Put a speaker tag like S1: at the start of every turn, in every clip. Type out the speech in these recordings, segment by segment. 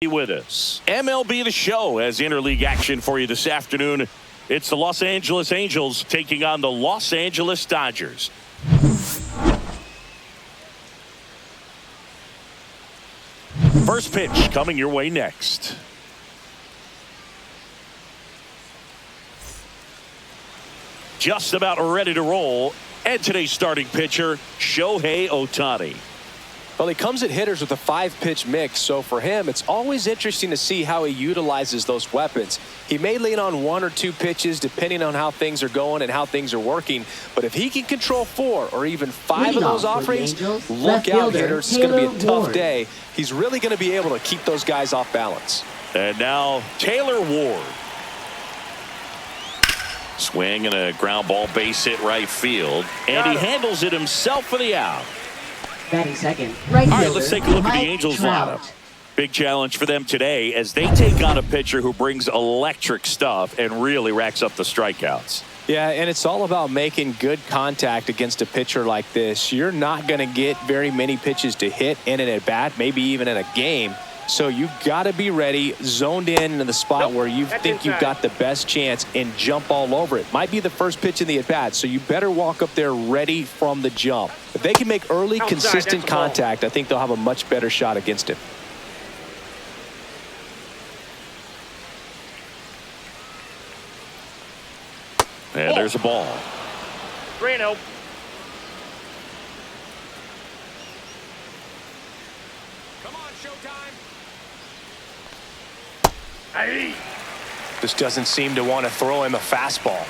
S1: With us. MLB The Show has interleague action for you this afternoon. It's the Los Angeles Angels taking on the Los Angeles Dodgers. First pitch coming your way next. Just about ready to roll. And today's starting pitcher, Shohei Ohtani.
S2: Well, he comes at hitters with a 5-pitch mix, so for him, it's always interesting to see how he utilizes those weapons. He may lean on 1 or 2 pitches depending on how things are going and how things are working, but if he can control 4 or even 5 of those offerings, look out, hitters. It's going to be a tough day. He's really going to be able to keep those guys off balance.
S1: And now, Taylor Ward. Swing and a ground ball base hit right field, and he handles it himself for the out.
S3: Batting second, right
S1: All right, let's take a look at the Angels lineup. Big challenge for them today as they take on a pitcher who brings electric stuff and really racks up the strikeouts.
S2: Yeah, and it's all about making good contact against a pitcher like this. You're not going to get very many pitches to hit in an at-bat, maybe even in a game. So you've got to be ready, zoned in the spot where you think you've got the best chance and jump all over it. Might be the first pitch in the at-bat, so you better walk up there ready from the jump. If they can make early, consistent contact, I think they'll have a much better shot against it.
S1: And there's a ball.
S4: 3-0.
S2: Come on, showtime.
S4: Hey.
S2: Just doesn't seem to want to throw him a fastball.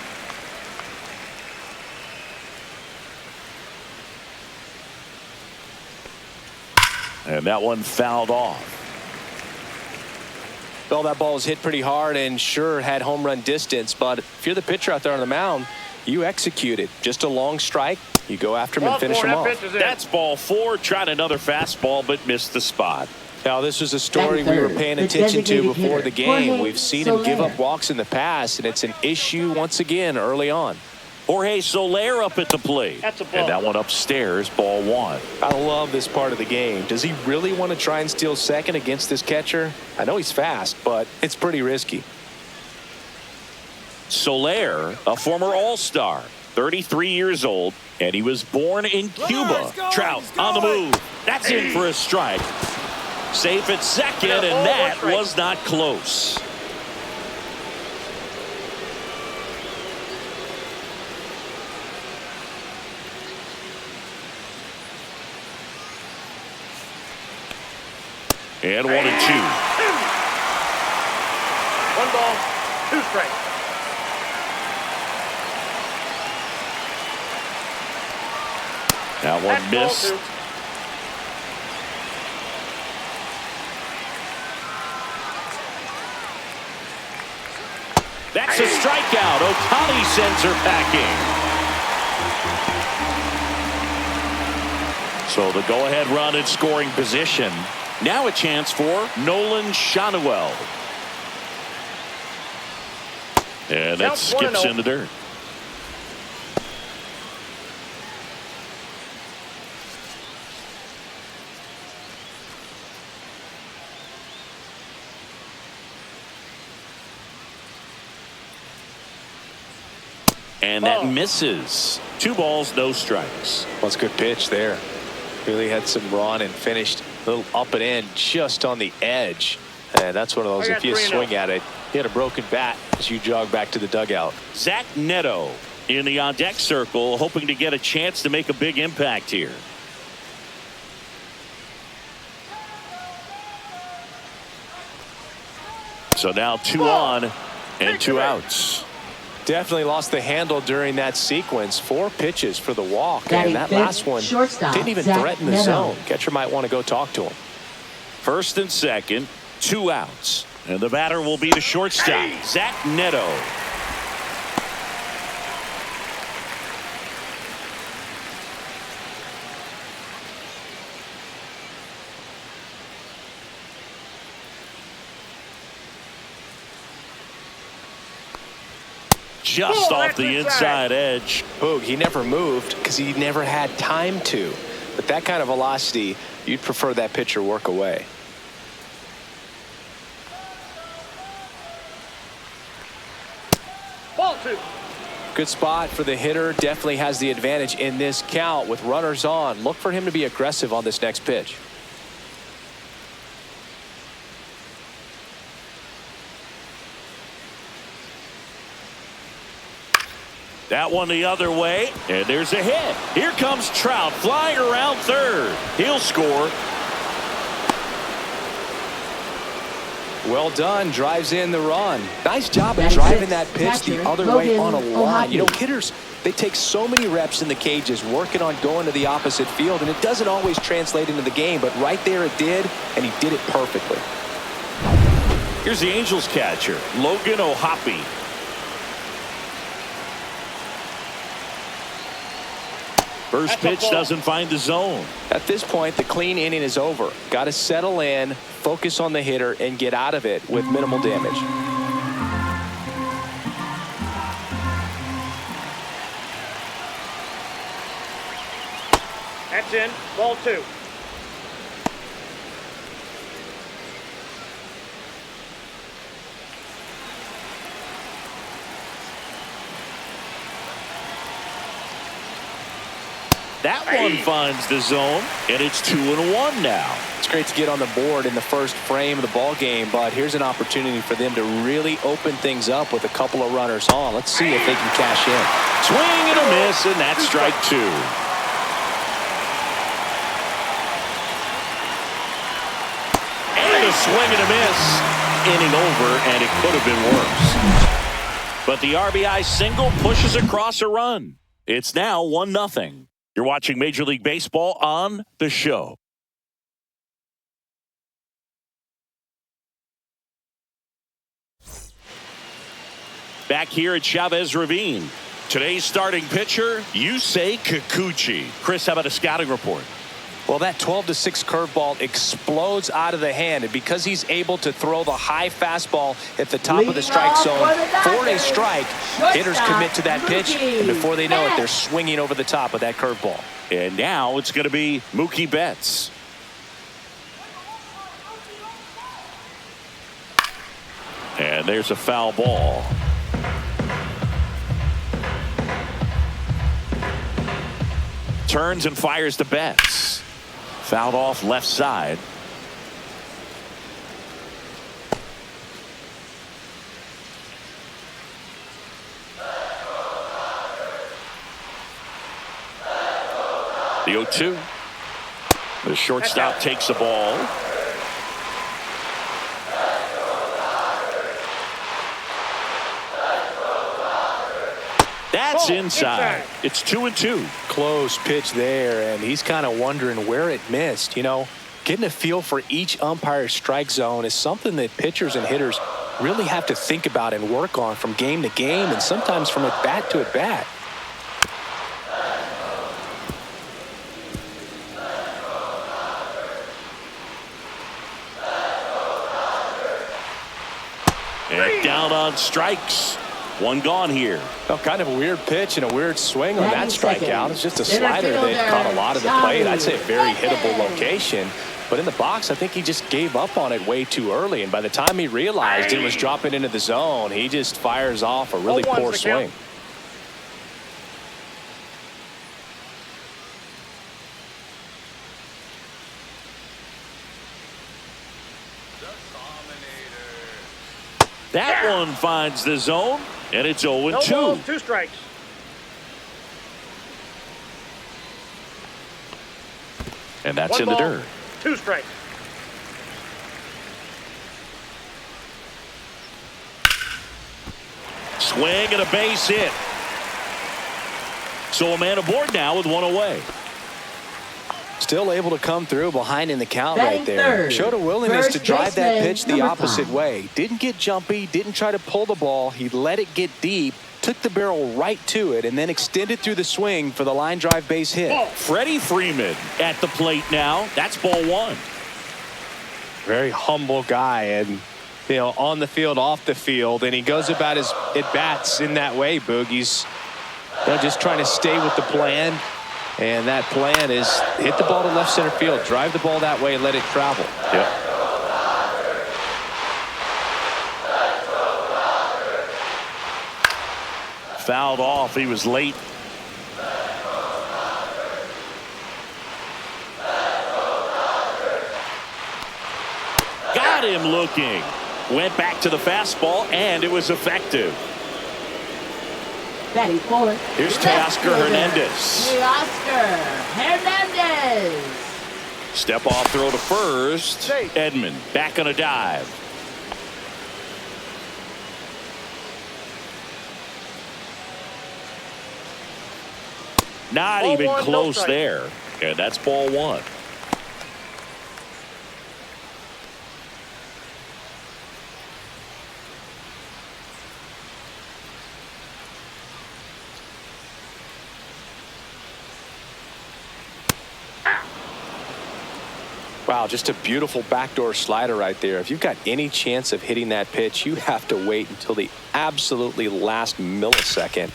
S1: And that one fouled off.
S2: Well, that ball was hit pretty hard and sure had home run distance, but if you're the pitcher out there on the mound, you execute it. Just a long strike. You go after him and finish him off.
S1: That's ball 4. Tried another fastball, but missed the spot.
S2: Now, this was a story we were paying attention to before the game. We've seen him give up walks in the past, and it's an issue once again early on.
S1: Jorge Soler up at the plate.
S4: That's a ball.
S1: And that one upstairs, ball 1.
S2: I love this part of the game. Does he really want to try and steal second against this catcher? I know he's fast, but it's pretty risky.
S1: Soler, a former All-Star, 33 years old, and he was born in Cuba. Trout on the move. That's in for a strike. Safe at second, and that was not close. And 1-2.
S4: 1 ball, 2 strikes.
S1: That one missed. That's a strikeout. Ohtani sends her packing. So the go-ahead run in scoring position. Now a chance for Nolan Schanuel. And it skips in the dirt. And that misses. 2 balls, no strikes.
S2: Well, it's a good pitch there. Really had some run and finished a little up and in just on the edge. And that's one of those, if you swing at it, you had a broken bat as you jog back to the dugout.
S1: Zach Neto in the on-deck circle, hoping to get a chance to make a big impact here. So now 2 on and 2 outs.
S2: Definitely lost the handle during that sequence. 4 pitches for the walk, and that last one didn't even threaten the zone. Catcher might want to go talk to him.
S1: First and second, 2 outs. And the batter will be the shortstop, Zach Neto. just off the inside edge.
S2: Boog, he never moved because he never had time to. But that kind of velocity, you'd prefer that pitcher work away.
S4: Ball 2.
S2: Good spot for the hitter. Definitely has the advantage in this count with runners on. Look for him to be aggressive on this next pitch.
S1: That one the other way, and there's a hit. Here comes Trout flying around third. He'll score.
S2: Well done. Drives in the run. Nice job of driving that pitch the other way on a line. You know, hitters, they take so many reps in the cages working on going to the opposite field, and it doesn't always translate into the game, but right there it did, and he did it perfectly.
S1: Here's the Angels catcher, Logan O'Hoppe. First pitch doesn't find the zone.
S2: At this point, the clean inning is over. Got to settle in, focus on the hitter, and get out of it with minimal damage.
S4: That's in. Ball 2.
S1: That one finds the zone, and it's 2-1 now.
S2: It's great to get on the board in the first frame of the ball game, but here's an opportunity for them to really open things up with a couple of runners on. Let's see if they can cash in.
S1: Swing and a miss, and that's strike 2. And a swing and a miss. Inning over, and it could have been worse. But the RBI single pushes across a run. It's now 1-0. You're watching Major League Baseball on The Show. Back here at Chavez Ravine. Today's starting pitcher, Yusei Kikuchi. Chris, how about a scouting report?
S2: Well, that 12-6 curveball explodes out of the hand, and because he's able to throw the high fastball at the top of the strike zone for a strike, hitters commit to that pitch, and before they know it, they're swinging over the top of that curveball.
S1: And now it's going to be Mookie Betts. And there's a foul ball. Turns and fires to Betts. Fouled off left side. The 0-2. The shortstop takes the ball. That's inside. It's 2-2.
S2: Close pitch there, and he's kind of wondering where it missed. You know, getting a feel for each umpire's strike zone is something that pitchers and hitters really have to think about and work on from game to game, and sometimes from at bat to at bat.
S1: And down on strikes. One gone here.
S2: Well, kind of a weird pitch and a weird swing on that strikeout. It's just a slider that caught a lot of the plate. I'd say a very hittable location. But in the box, I think he just gave up on it way too early. And by the time he realized it was dropping into the zone, he just fires off a really poor swing.
S1: That one finds the zone, and it's 0-2.
S4: No balls, 2 strikes.
S1: And that's
S4: 1
S1: in the
S4: ball,
S1: dirt.
S4: 2 strikes.
S1: Swing and a base hit. So a man aboard now with 1 away.
S2: Still able to come through behind in the count right there.
S3: Third.
S2: Showed a willingness to
S3: First
S2: drive that
S3: baseman,
S2: pitch the
S3: number
S2: opposite
S3: 5.
S2: way. Didn't get jumpy, didn't try to pull the ball. He let it get deep, took the barrel right to it, and then extended through the swing for the line drive base hit.
S1: Freddie Freeman at the plate now. That's ball 1.
S2: Very humble guy, and you know, on the field, off the field, and he goes about his at-bats in that way, Boog. He's just trying to stay with the plan. And that plan is hit the ball to left center field, drive the ball that way, and let it travel.
S1: Yep. Fouled off. He was late. Got him looking. Went back to the fastball, and it was effective.
S3: Batting fourth.
S1: Here's Teoscar Hernandez.
S3: Teoscar Hernandez.
S1: Step off throw to first. Edman back on a dive. Not
S4: Ball
S1: even
S4: one, no
S1: close
S4: strike.
S1: there. And that's ball one.
S2: Wow, just a beautiful backdoor slider right there. If you've got any chance of hitting that pitch, you have to wait until the absolutely last millisecond.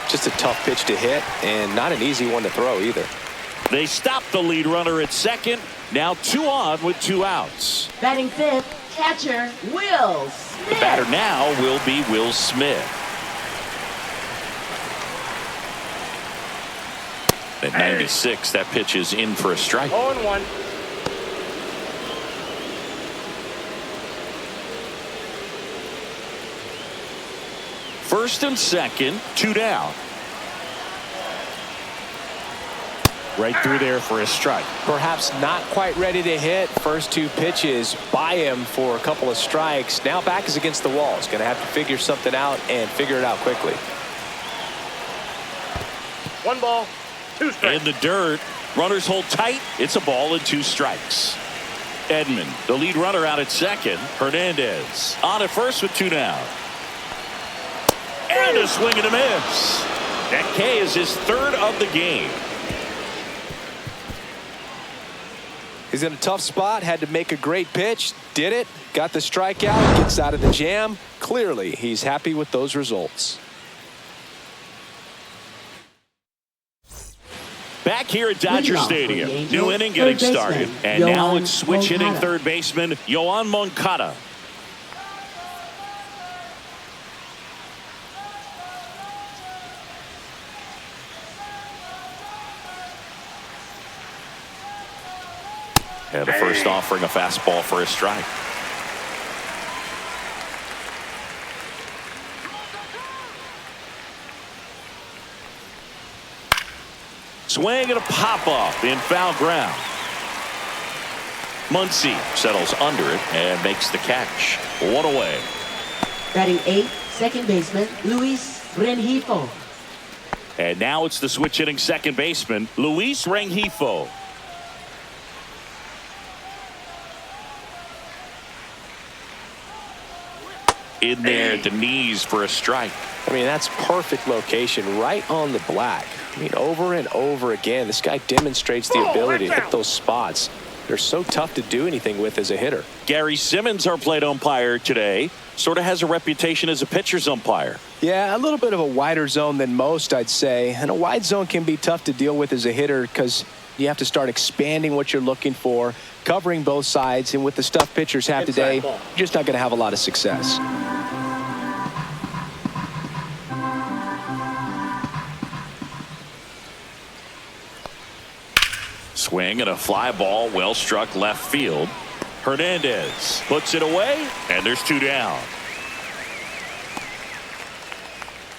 S2: Just a tough pitch to hit, and not an easy one to throw either.
S1: They stop the lead runner at second. Now 2 on with 2 outs.
S3: Batting fifth. Catcher Will Smith.
S1: The batter now will be Will Smith. At 96, that pitch is in for a strike.
S4: 0-1.
S1: First and second, 2 down. Right through there for a strike.
S2: Perhaps not quite ready to hit. First 2 pitches by him for a couple of strikes. Now back is against the wall. He's going to have to figure something out and figure it out quickly.
S4: 1 ball, 2 strikes.
S1: In the dirt, runners hold tight. It's a ball and 2 strikes. Edman, the lead runner, out at second. Hernandez on at first with 2 down. And a swing and a miss. That K is his 3rd of the game.
S2: He's in a tough spot, had to make a great pitch, did it, got the strikeout, gets out of the jam. Clearly, he's happy with those results.
S1: Back here at Dodger
S3: Leadoff
S1: Stadium.
S3: for the
S1: New
S3: Angels,
S1: inning getting
S3: third
S1: started.
S3: baseman,
S1: And now
S3: Yoan
S1: it's switch hitting
S3: Moncada.
S1: third baseman, Yoan Moncada. And the first offering a fastball for a strike. Swing and a pop-up in foul ground. Muncy settles under it and makes the catch. 1 away.
S3: Batting eighth. Second baseman Luis Rengifo.
S1: And now it's the switch hitting second baseman, Luis Rengifo. In there at the knees for a strike.
S2: I mean, that's perfect location, right on the black. I mean, over and over again, this guy demonstrates the ability to hit those spots. They're so tough to do anything with as a hitter.
S1: Gary Simmons, our plate umpire today, sort of has a reputation as a pitcher's umpire.
S2: Yeah, a little bit of a wider zone than most, I'd say. And a wide zone can be tough to deal with as a hitter because you have to start expanding what you're looking for, covering both sides. And with the stuff pitchers have today, you're just not going to have a lot of success.
S1: Swing and a fly ball, well struck left field. Hernandez puts it away, and there's 2 down.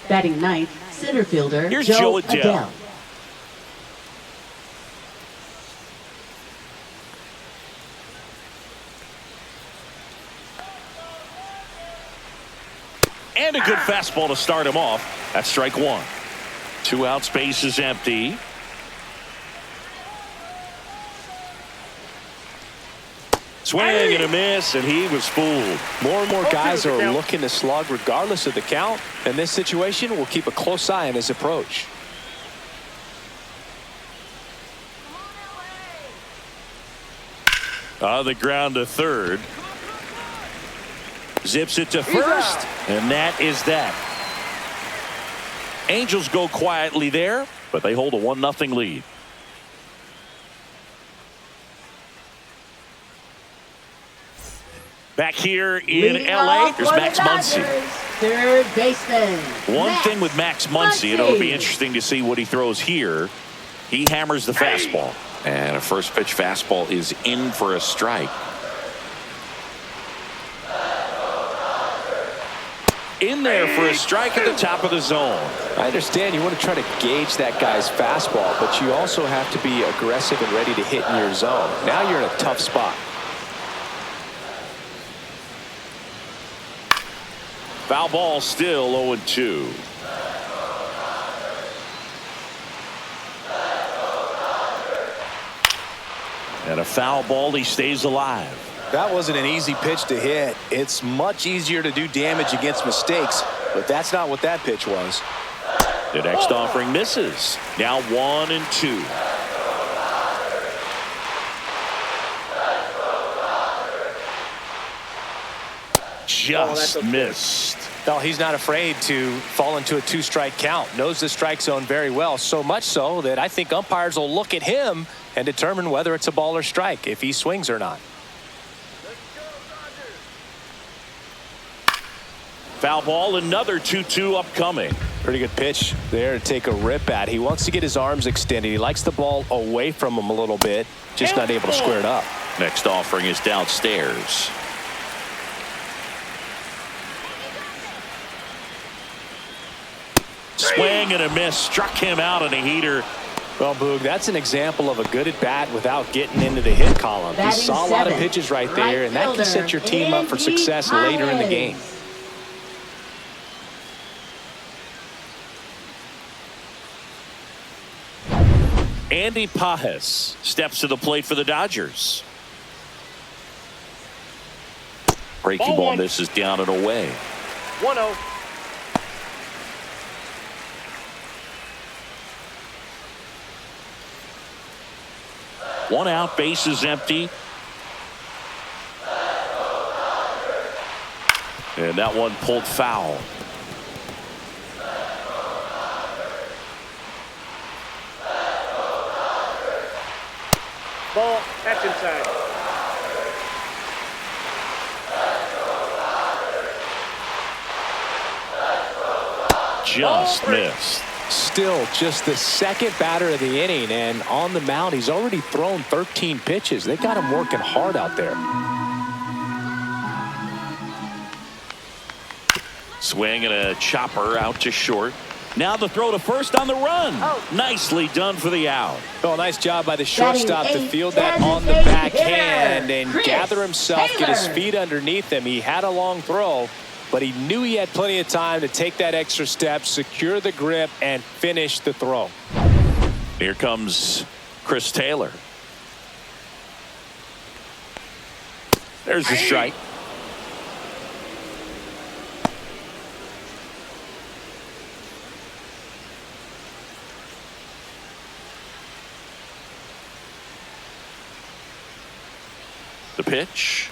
S3: Batting ninth. Center fielder
S1: Here's
S3: Joe
S1: Joe Adell. And a good fastball to start him off. That's strike 1. 2 out, space is empty. Swing and a miss, and he was fooled.
S2: More and more guys are looking to slug regardless of the count. In this situation, we'll keep a close eye on his approach.
S1: On the ground to third. Zips it to first, and that is that. Angels go quietly there, but they hold a 1-0 lead. Back here in LA, here's Max Muncy.
S3: third baseman.
S1: One thing with Max Muncy, and it'll be interesting to see what he throws here. He hammers the fastball. And a first pitch fastball is in for a strike. In there for a strike at the top of the zone.
S2: I understand you want to try to gauge that guy's fastball, but you also have to be aggressive and ready to hit in your zone. Now you're in a tough spot.
S1: Foul ball, still 0-2. And a foul ball, he stays alive.
S2: That wasn't an easy pitch to hit. It's much easier to do damage against mistakes, but that's not what that pitch was.
S1: The next offering misses. Now 1-2. Just missed.
S2: No, he's not afraid to fall into a two-strike count. Knows the strike zone very well, so much so that I think umpires will look at him and determine whether it's a ball or strike, if he swings or not.
S1: Foul ball, another 2-2 upcoming.
S2: Pretty good pitch there to take a rip at. He wants to get his arms extended. He likes the ball away from him a little bit, just not able to square it up.
S1: Next offering is downstairs. Swing and a miss. Struck him out on a heater.
S2: Well, Boog, that's an example of a good at bat without getting into the hit column. He saw a lot of pitches right there, and that can set your team up for success later in the game.
S1: Andy Pajes steps to the plate for the Dodgers. Breaking ball misses down and away.
S4: 1-0.
S1: One out, base is empty. And that one pulled foul.
S4: Ball, that's inside.
S1: Just missed.
S2: Still just the second batter of the inning, and on the mound he's already thrown 13 pitches. They got him working hard out there.
S1: Swing and a chopper out to short. Now the throw to first on the run. Nicely done for the out.
S2: Oh, nice job by the shortstop to field that on the backhand and gather himself, get his feet underneath him. He had a long throw, but he knew he had plenty of time to take that extra step, secure the grip, and finish the throw.
S1: Here comes Chris Taylor. There's the strike. The pitch.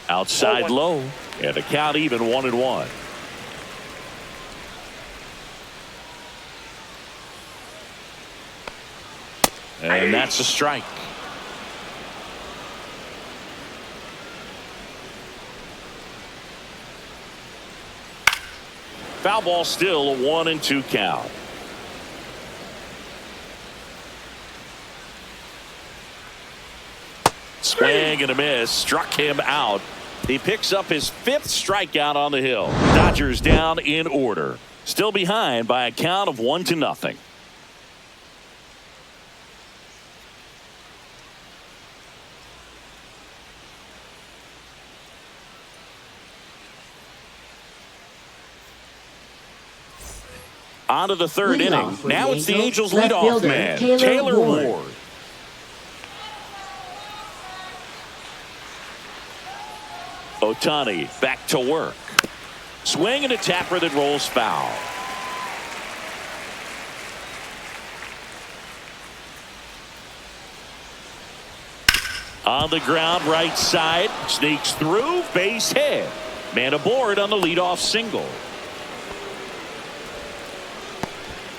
S1: Outside low. And a count even 1-1. And that's a strike. Foul ball, still a 1-2 count. Swing and a miss. Struck him out. He picks up his 5th strikeout on the hill. Dodgers down in order. Still behind by a count of 1-0. On to the third inning. Now it's the Angels leadoff man, Taylor Ward. Ohtani back to work. Swing and a tapper that rolls foul. On the ground, right side, sneaks through, base hit. Man aboard on the leadoff single.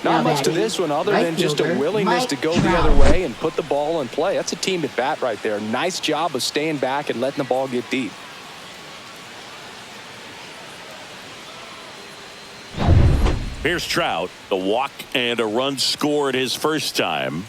S2: Not much to this one other than just a willingness to go the other way and put the ball in play. That's a team at bat right there. Nice job of staying back and letting the ball get deep.
S1: Here's Trout. The walk and a run scored his first time.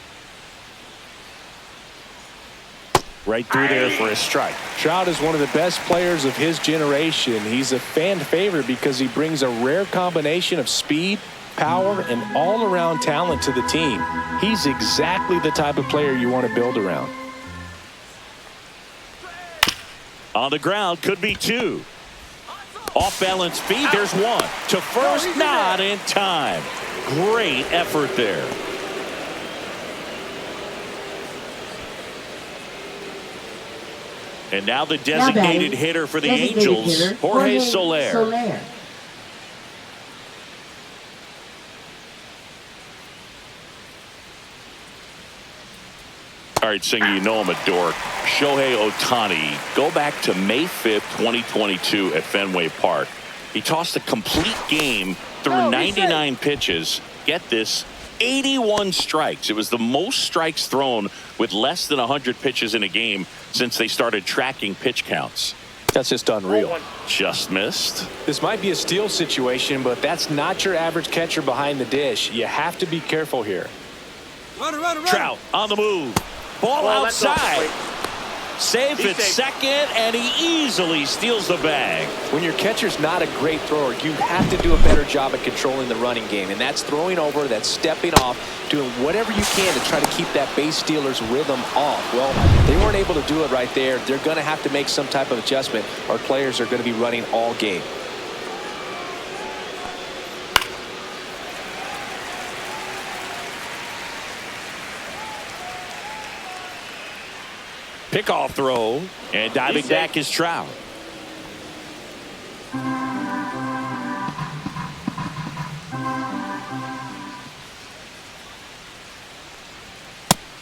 S1: Right through there for a strike.
S2: Trout is one of the best players of his generation. He's a fan favorite because he brings a rare combination of speed, power, and all-around talent to the team. He's exactly the type of player you want to build around.
S1: On the ground, could be two. Off balance feed, there's one. To first, not in time. Great effort there. And now the designated hitter for the Angels, Jorge Soler. All right, Singer, you know I'm a dork. Shohei Ohtani, go back to May 5th, 2022 at Fenway Park. He tossed a complete game through 99 pitches. Get this, 81 strikes. It was the most strikes thrown with less than 100 pitches in a game since they started tracking pitch counts.
S2: That's just unreal.
S1: Just missed.
S2: This might be a steal situation, but that's not your average catcher behind the dish. You have to be careful here.
S1: Trout on the move. Ball outside. Safe at second, and he easily steals the bag.
S2: When your catcher's not a great thrower, you have to do a better job at controlling the running game, and that's throwing over, that's stepping off, doing whatever you can to try to keep that base stealer's rhythm off. Well, they weren't able to do it right there. They're going to have to make some type of adjustment. Our players are going to be running all game.
S1: Pickoff throw, and diving back is Trout.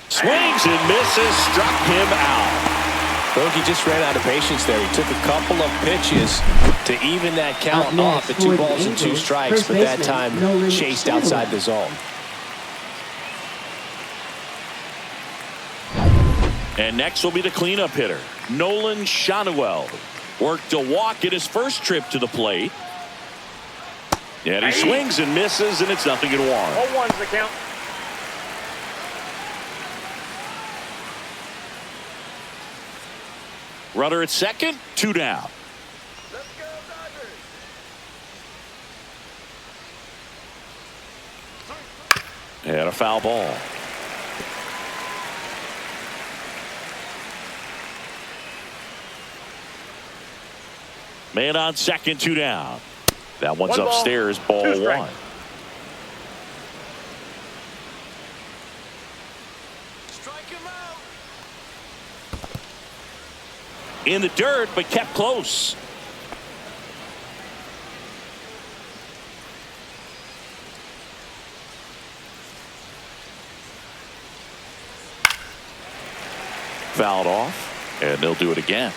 S1: Swings and misses, struck him out.
S2: Bogey just ran out of patience there. He took a couple of pitches to even that count off at 2 balls and 2 strikes, but that time chased outside the zone.
S1: And next will be the cleanup hitter, Nolan Shanuel. Worked a walk in his first trip to the plate. And he swings and misses, and it's 0-1.
S4: 0-1's the count.
S1: Runner at second, 2 down.
S4: Let's go, Dodgers.
S1: And a foul ball. Man on second, 2 down. That one's upstairs, ball 1.
S4: Strike him out.
S1: In the dirt, but kept close. Fouled off, and they'll do it again.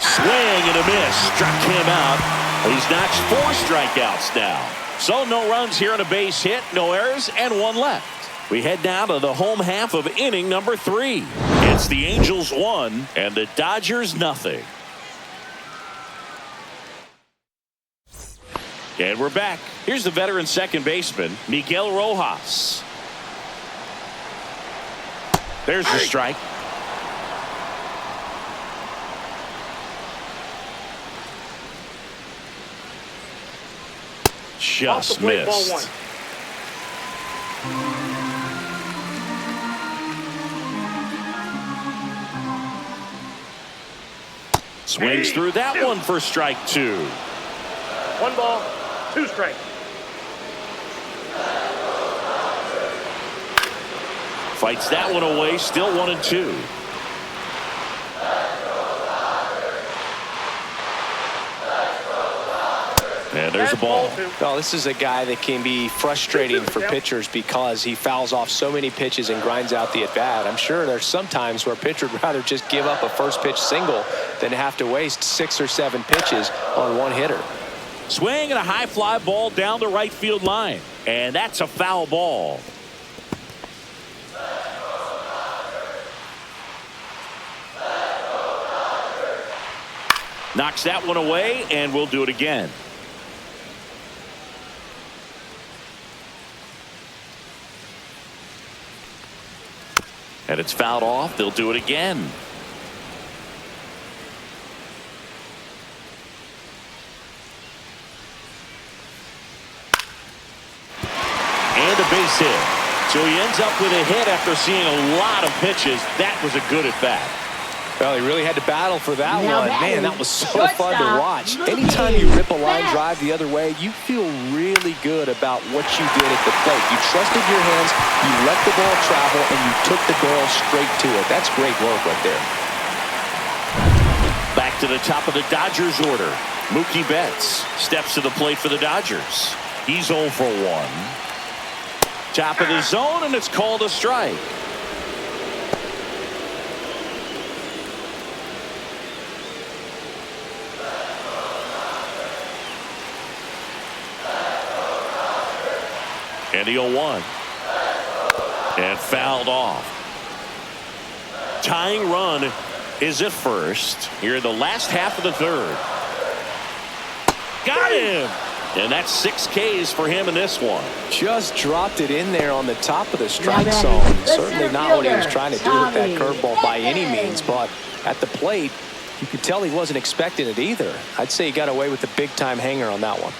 S1: Swing and a miss, struck him out. He's notched 4 strikeouts now. So no runs here on a base hit, no errors, and 1 left. We head now to the home half of inning number 3. It's the Angels 1 and the Dodgers 0. And we're back. Here's the veteran second baseman, Miguel Rojas. There's the strike. Just missed.
S4: Ball 1.
S1: Swings through that one for strike 2.
S4: 1 ball, 2 strikes.
S1: Fights that one away, still 1-2. And there's a ball.
S2: Well, this is a guy that can be frustrating for pitchers because he fouls off so many pitches and grinds out the at-bat. I'm sure there's some times where a pitcher would rather just give up a first pitch single than have to waste 6 or 7 pitches on one hitter.
S1: Swing and a high fly ball down the right field line. And that's a foul ball. Knocks that one away, and we'll do it again. And it's fouled off. They'll do it again. And a base hit. So he ends up with a hit after seeing a lot of pitches. That was a good at bat.
S2: Well, he really had to battle for that
S3: Now
S2: one. Man, that was so fun to watch. Anytime you rip a line drive the other way, you feel really good about what you did at the plate. You trusted your hands, you let the ball travel, and you took the barrel straight to it. That's great work right there.
S1: Back to the top of the Dodgers order. Mookie Betts steps to the plate for the Dodgers. He's 0 for 1. Top of the zone, and it's called a strike. And the 0-1. And fouled off. Tying run is at first here in the last half of the third. Got him. And that's 6 Ks for him in this one.
S2: Just dropped it in there on the top of the strike zone. Certainly not what he was trying to do with that curveball by any means, but at the plate, you could tell he wasn't expecting it either. I'd say he got away with the big-time hanger on that one.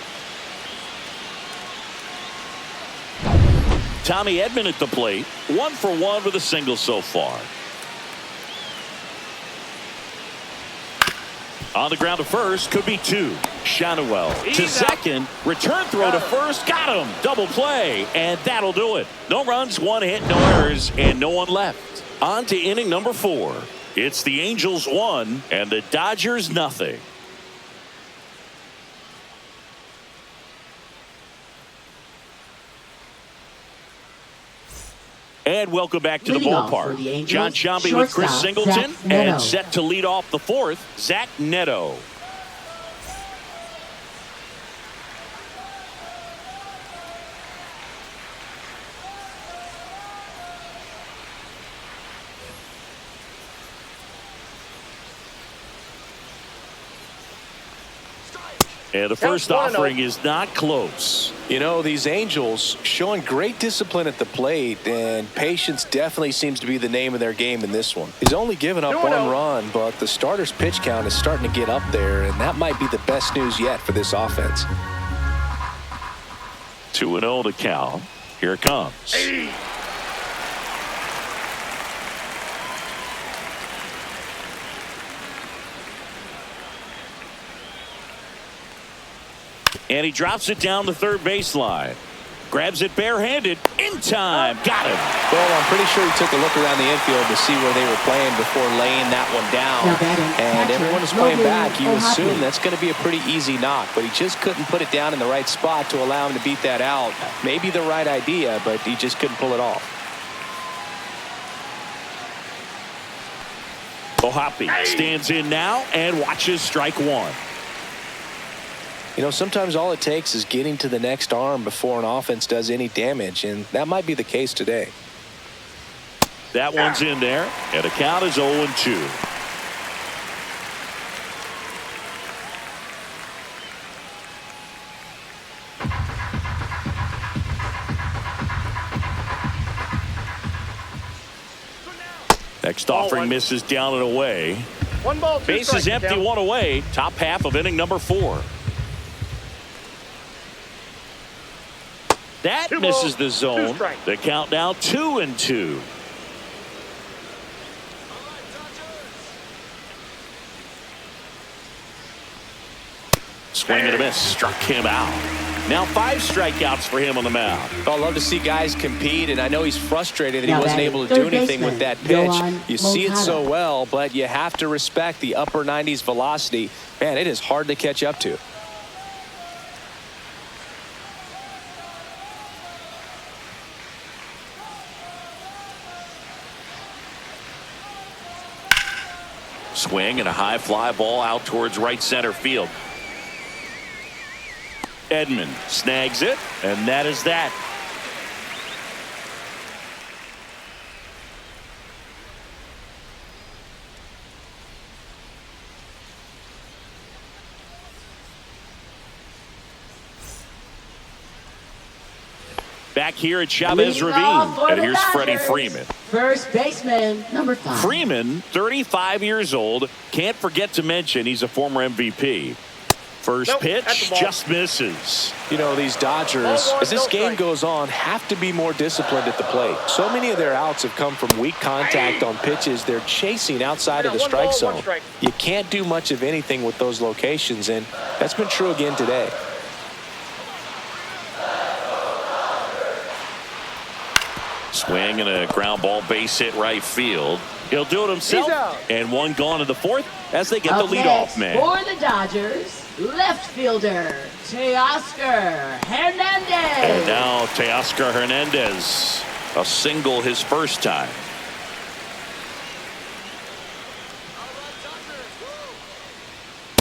S1: Tommy Edman at the plate, 1 for 1 with a single so far. On the ground to first, could be 2. Shanawell to second, return throw to first, got him, double play, and that'll do it. No runs, 1 hit, no errors, and no one left. On to inning number 4. It's the Angels 1 and the Dodgers nothing. And welcome back to the ballpark. John Sciambi with Chris Singleton, and set to lead off the 4th, Zach Neto. And the first offering is not close.
S2: You know, these Angels showing great discipline at the plate, and patience definitely seems to be the name of their game in this one. He's only given up 1 run, but the starter's pitch count is starting to get up there, and that might be the best news yet for this offense.
S1: 2-0 to count. Here it comes. And he drops it down the third baseline. Grabs it barehanded. In time. Got him.
S2: Well, I'm pretty sure he took a look around the infield to see where they were playing before laying that one down. And everyone was playing back. You assume that's going to be a pretty easy knock, but he just couldn't put it down in the right spot to allow him to beat that out. Maybe the right idea, but he just couldn't pull it off.
S1: Ohapi stands in now and watches strike 1.
S2: You know, sometimes all it takes is getting to the next arm before an offense does any damage, and that might be the case today.
S1: That one's in there, and the count is 0-2. Next offering misses down and away.
S4: 1 ball, 2
S1: Base is empty, 1 away. Top half of inning number 4. That misses the zone. The count now 2-2. Swing and a miss. Struck him out. Now 5 strikeouts for him on the mound.
S2: Well, I love to see guys compete, and I know he's frustrated that he wasn't able to do anything with that pitch. You see it so well, but you have to respect the upper 90s velocity. Man, it is hard to catch up to.
S1: Swing and a high fly ball out towards right center field. Edman snags it, and that is that. Back here at Chavez
S3: Leading off
S1: Ravine.
S3: for
S1: And
S3: the
S1: here's Freddie
S3: Dodgers,
S1: Freeman.
S3: First baseman, number 5.
S1: Freeman, 35 years old. Can't forget to mention he's a former MVP. First
S4: Nope,
S1: pitch
S4: that's the ball.
S1: just misses.
S2: You know, these Dodgers,
S4: Ball one,
S2: as this
S4: no
S2: game
S4: strike.
S2: goes on, have to be more disciplined at the plate. So many of their outs have come from weak contact on pitches they're chasing outside of the
S4: One
S2: strike
S4: ball, one
S2: zone.
S4: strike.
S2: You can't do much of anything with those locations, and that's been true again today.
S1: Swing and a ground ball base hit right field. He'll do it
S4: He's
S1: himself.
S4: out.
S1: And one gone in the fourth as they get
S3: Up
S1: the leadoff
S3: next
S1: man.
S3: for the Dodgers, left fielder, Teoscar Hernandez.
S1: And now Teoscar Hernandez, a single his first time.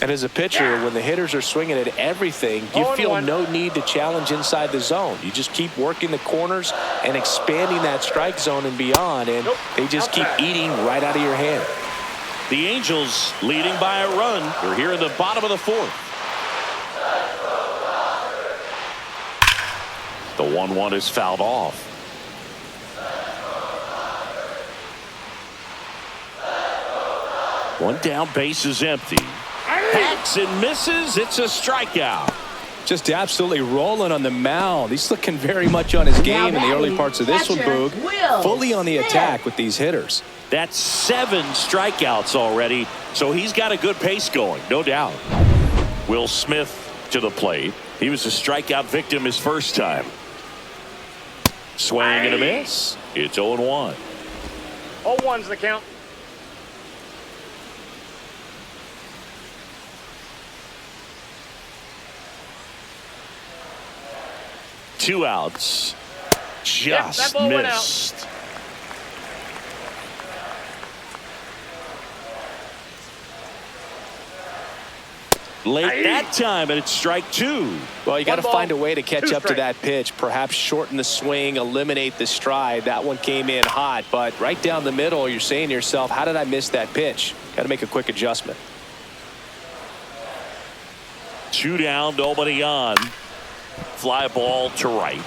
S2: And as a pitcher, when the hitters are swinging at everything, you feel
S4: 0-1.
S2: no need to challenge inside the zone. You just keep working the corners and expanding that strike zone and beyond, and
S4: Nope.
S2: they just keep
S4: Outside.
S2: eating right out of your hand.
S1: The Angels leading by a run. They're here in the bottom of the fourth. The 1-1 is fouled off. One down, base is empty. Hacks and misses. It's a strikeout.
S2: Just absolutely rolling on the mound. He's looking very much on his game in the early parts of this one,
S3: Catcher
S2: Boog.
S3: Will
S2: Fully on the
S3: Smith.
S2: attack with these hitters.
S1: That's 7 strikeouts already, so he's got a good pace going, no doubt. Will Smith to the plate. He was a strikeout victim his first time. Swing and a miss. It's 0-1.
S4: 0-1's the count.
S1: Two outs.
S4: that
S1: Just
S4: ball went out.
S1: missed. Late that time, and it's strike 2.
S2: Well, you got to
S4: One ball,
S2: find a way to catch
S4: two
S2: up to
S4: strikes.
S2: that pitch. Perhaps shorten the swing, eliminate the stride. That one came in hot, but right down the middle, you're saying to yourself, how did I miss that pitch? Got to make a quick adjustment.
S1: 2 down, nobody on. Fly ball to right.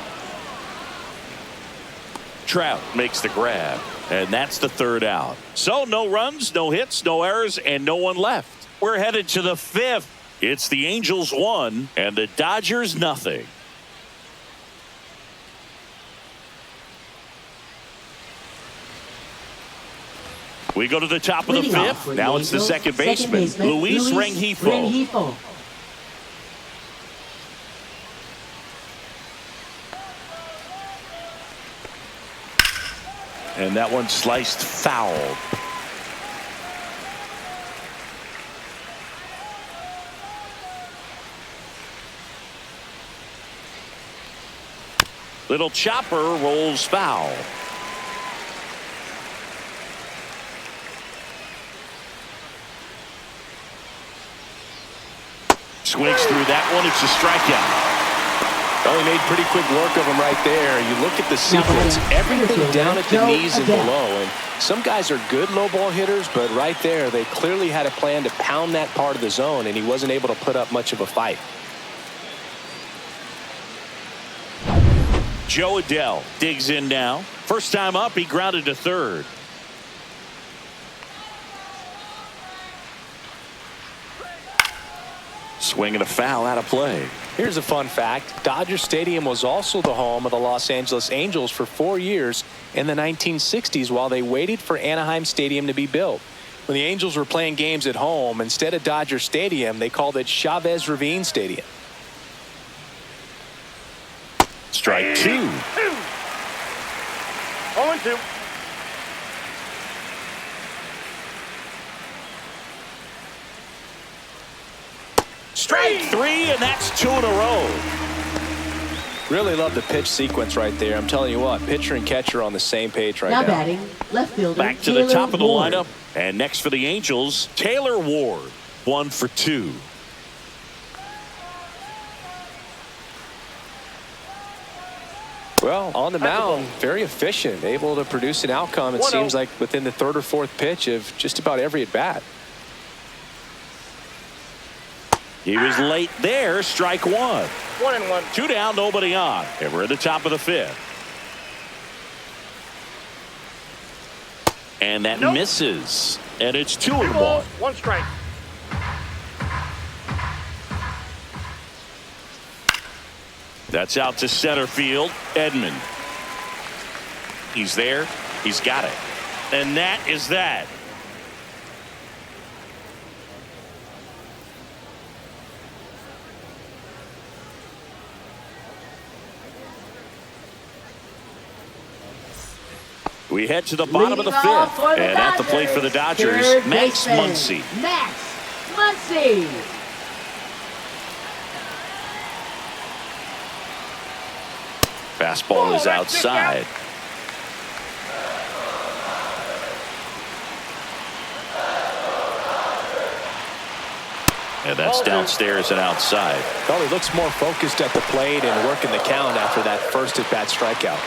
S1: Trout makes the grab, and that's the 3rd out. So no runs, no hits, no errors, and no one left. We're headed to the 5th. It's the Angels 1 and the Dodgers nothing. We go to the top of the
S3: Leading off
S1: 5th.
S3: for
S1: Now it's the
S3: Angels,
S1: second baseman, Luis Rengifo. And that one sliced foul. Little chopper rolls foul. Swings through that one. It's a strikeout.
S2: Well, he made pretty quick work of him right there. You look at the sequence, everything down at the knees and below. And some guys are good low ball hitters, but right there, they clearly had a plan to pound that part of the zone, and he wasn't able to put up much of a fight.
S1: Joe Adell digs in now. First time up, he grounded to third. Swing and a foul out of play.
S2: Here's a fun fact. Dodger Stadium was also the home of the Los Angeles Angels for 4 years in the 1960s while they waited for Anaheim Stadium to be built. When the Angels were playing games at home, instead of Dodger Stadium, they called it Chavez Ravine Stadium.
S1: Strike 2.
S4: 0-2.
S1: Strike 3, and that's 2 in a row.
S2: Really love the pitch sequence right there. I'm telling you what, pitcher and catcher on the same page right
S3: Now
S2: now.
S3: batting, left fielder,
S1: Back to the
S3: Taylor
S1: top of the
S3: Ward.
S1: lineup. And next for the Angels, Taylor Ward. 1 for 2.
S2: Well, on the mound, very efficient, able to produce an outcome, it
S4: 1-0.
S2: seems like, within the 3rd or 4th pitch of just about every at-bat.
S1: He was late there. Strike one.
S4: 1-1.
S1: 2 down, nobody on. And we're at the top of the 5th. And that misses. And it's 2-1.
S4: 1 strike.
S1: That's out to center field. Edman. He's there. He's got it. And that is that. We head to the bottom of the 5th. And at the plate for the Dodgers, Max Muncy.
S3: Max Muncy.
S1: Fastball is outside. And that's downstairs and outside.
S2: Well, he looks more focused at the plate and working the count after that first at-bat strikeout.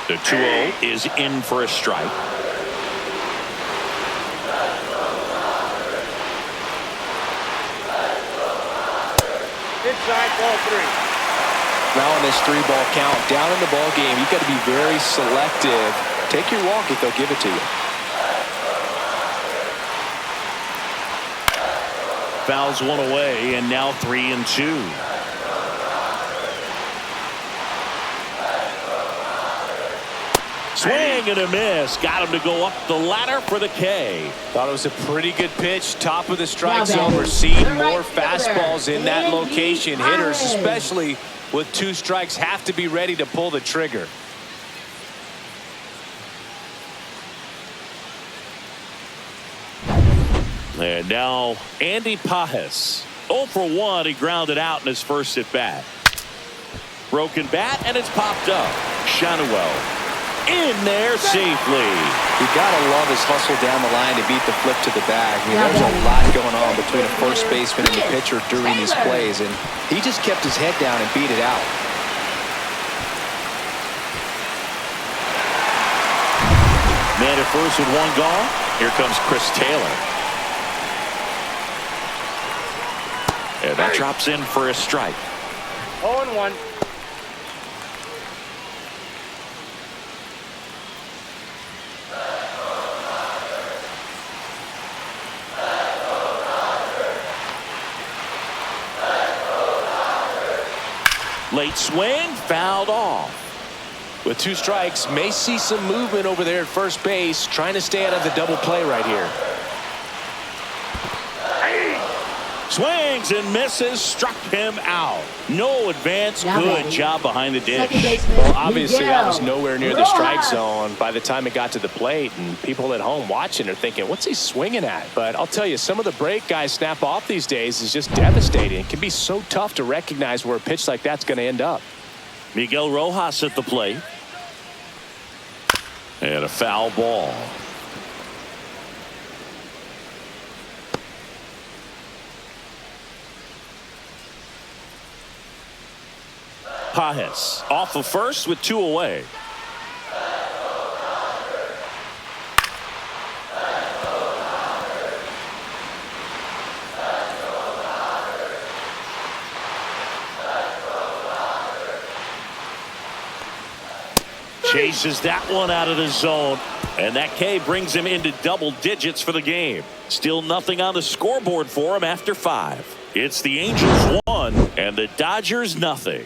S1: The 2-0 is in for a strike.
S4: Inside, ball 3.
S2: Now in this 3-ball count, down in the ball game, you've got to be very selective. Take your walk if they'll give it to you.
S1: Fouls one away, and now 3-2. Swing and a miss. Got him to go up the ladder for the K.
S2: Thought it was a pretty good pitch. Top of the strike zone. We're seeing more fastballs in that location. Hitters, especially with 2 strikes, have to be ready to pull the trigger.
S1: And now Andy Pajes. 0 for 1. He grounded out in his first at bat. Broken bat, and it's popped up. Shanawell in there safely.
S2: You gotta love his hustle down the line to beat the flip to the bag. I mean, there's a lot going on between a first baseman and the pitcher during these plays, and he just kept his head down and beat it out.
S1: Man at first with 1 gone. Here comes Chris Taylor. And that drops in for a strike.
S4: 0-1.
S1: Late swing, fouled off.
S2: With 2 strikes, may see some movement over there at first base, trying to stay out of the double play right here.
S1: Swings and misses, struck him out. No advance, good job behind the dish.
S2: Well, obviously that was nowhere near the strike zone by the time it got to the plate, and people at home watching are thinking, what's he swinging at? But I'll tell you, some of the break guys snap off these days is just devastating. It can be so tough to recognize where a pitch like that's going to end up.
S1: Miguel Rojas at the plate. And a foul ball. Pajes off of first with 2 away. Chases that one out of the zone, and that K brings him into double digits for the game. Still nothing on the scoreboard for him after 5. It's the Angels 1 and the Dodgers nothing.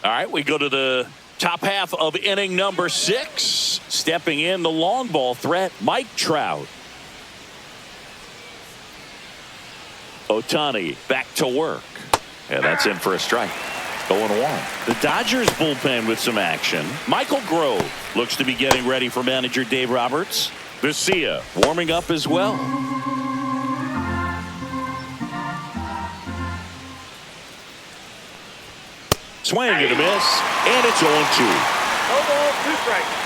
S1: All right, we go to the top half of inning number 6. Stepping in the long ball threat, Mike Trout. Ohtani back to work. And that's in for a strike. 0-1. The Dodgers bullpen with some action. Michael Grove looks to be getting ready for manager Dave Roberts. Garcia warming up as well. Swing and a miss, and it's 0-2.
S4: No ball, 2 strikes.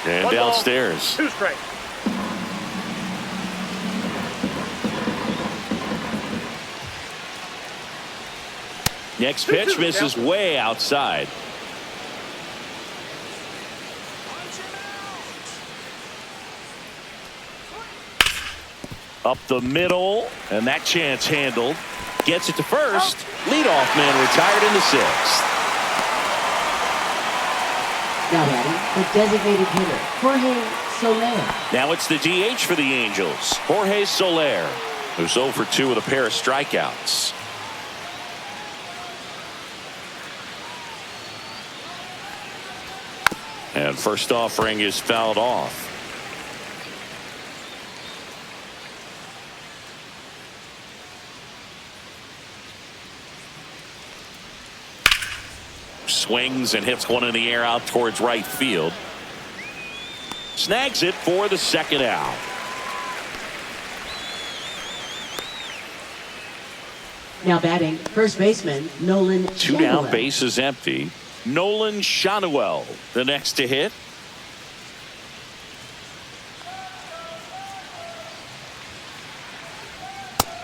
S1: And
S4: One ball,
S1: downstairs.
S4: 2 strikes.
S1: Next pitch misses way outside. Up the middle, and that chance handled. Gets it to first. Leadoff man retired in the 6th.
S3: Now batting, the designated hitter, Jorge Soler.
S1: Now it's the DH for the Angels, Jorge Soler, who's 0 for 2 with a pair of strikeouts. And first offering is fouled off. Swings and hits one in the air out towards right field. Snags it for the 2nd out.
S3: Now batting, first baseman, Nolan
S1: 2 down,
S3: Shanuel.
S1: bases empty. Nolan Shanuel, the next to hit.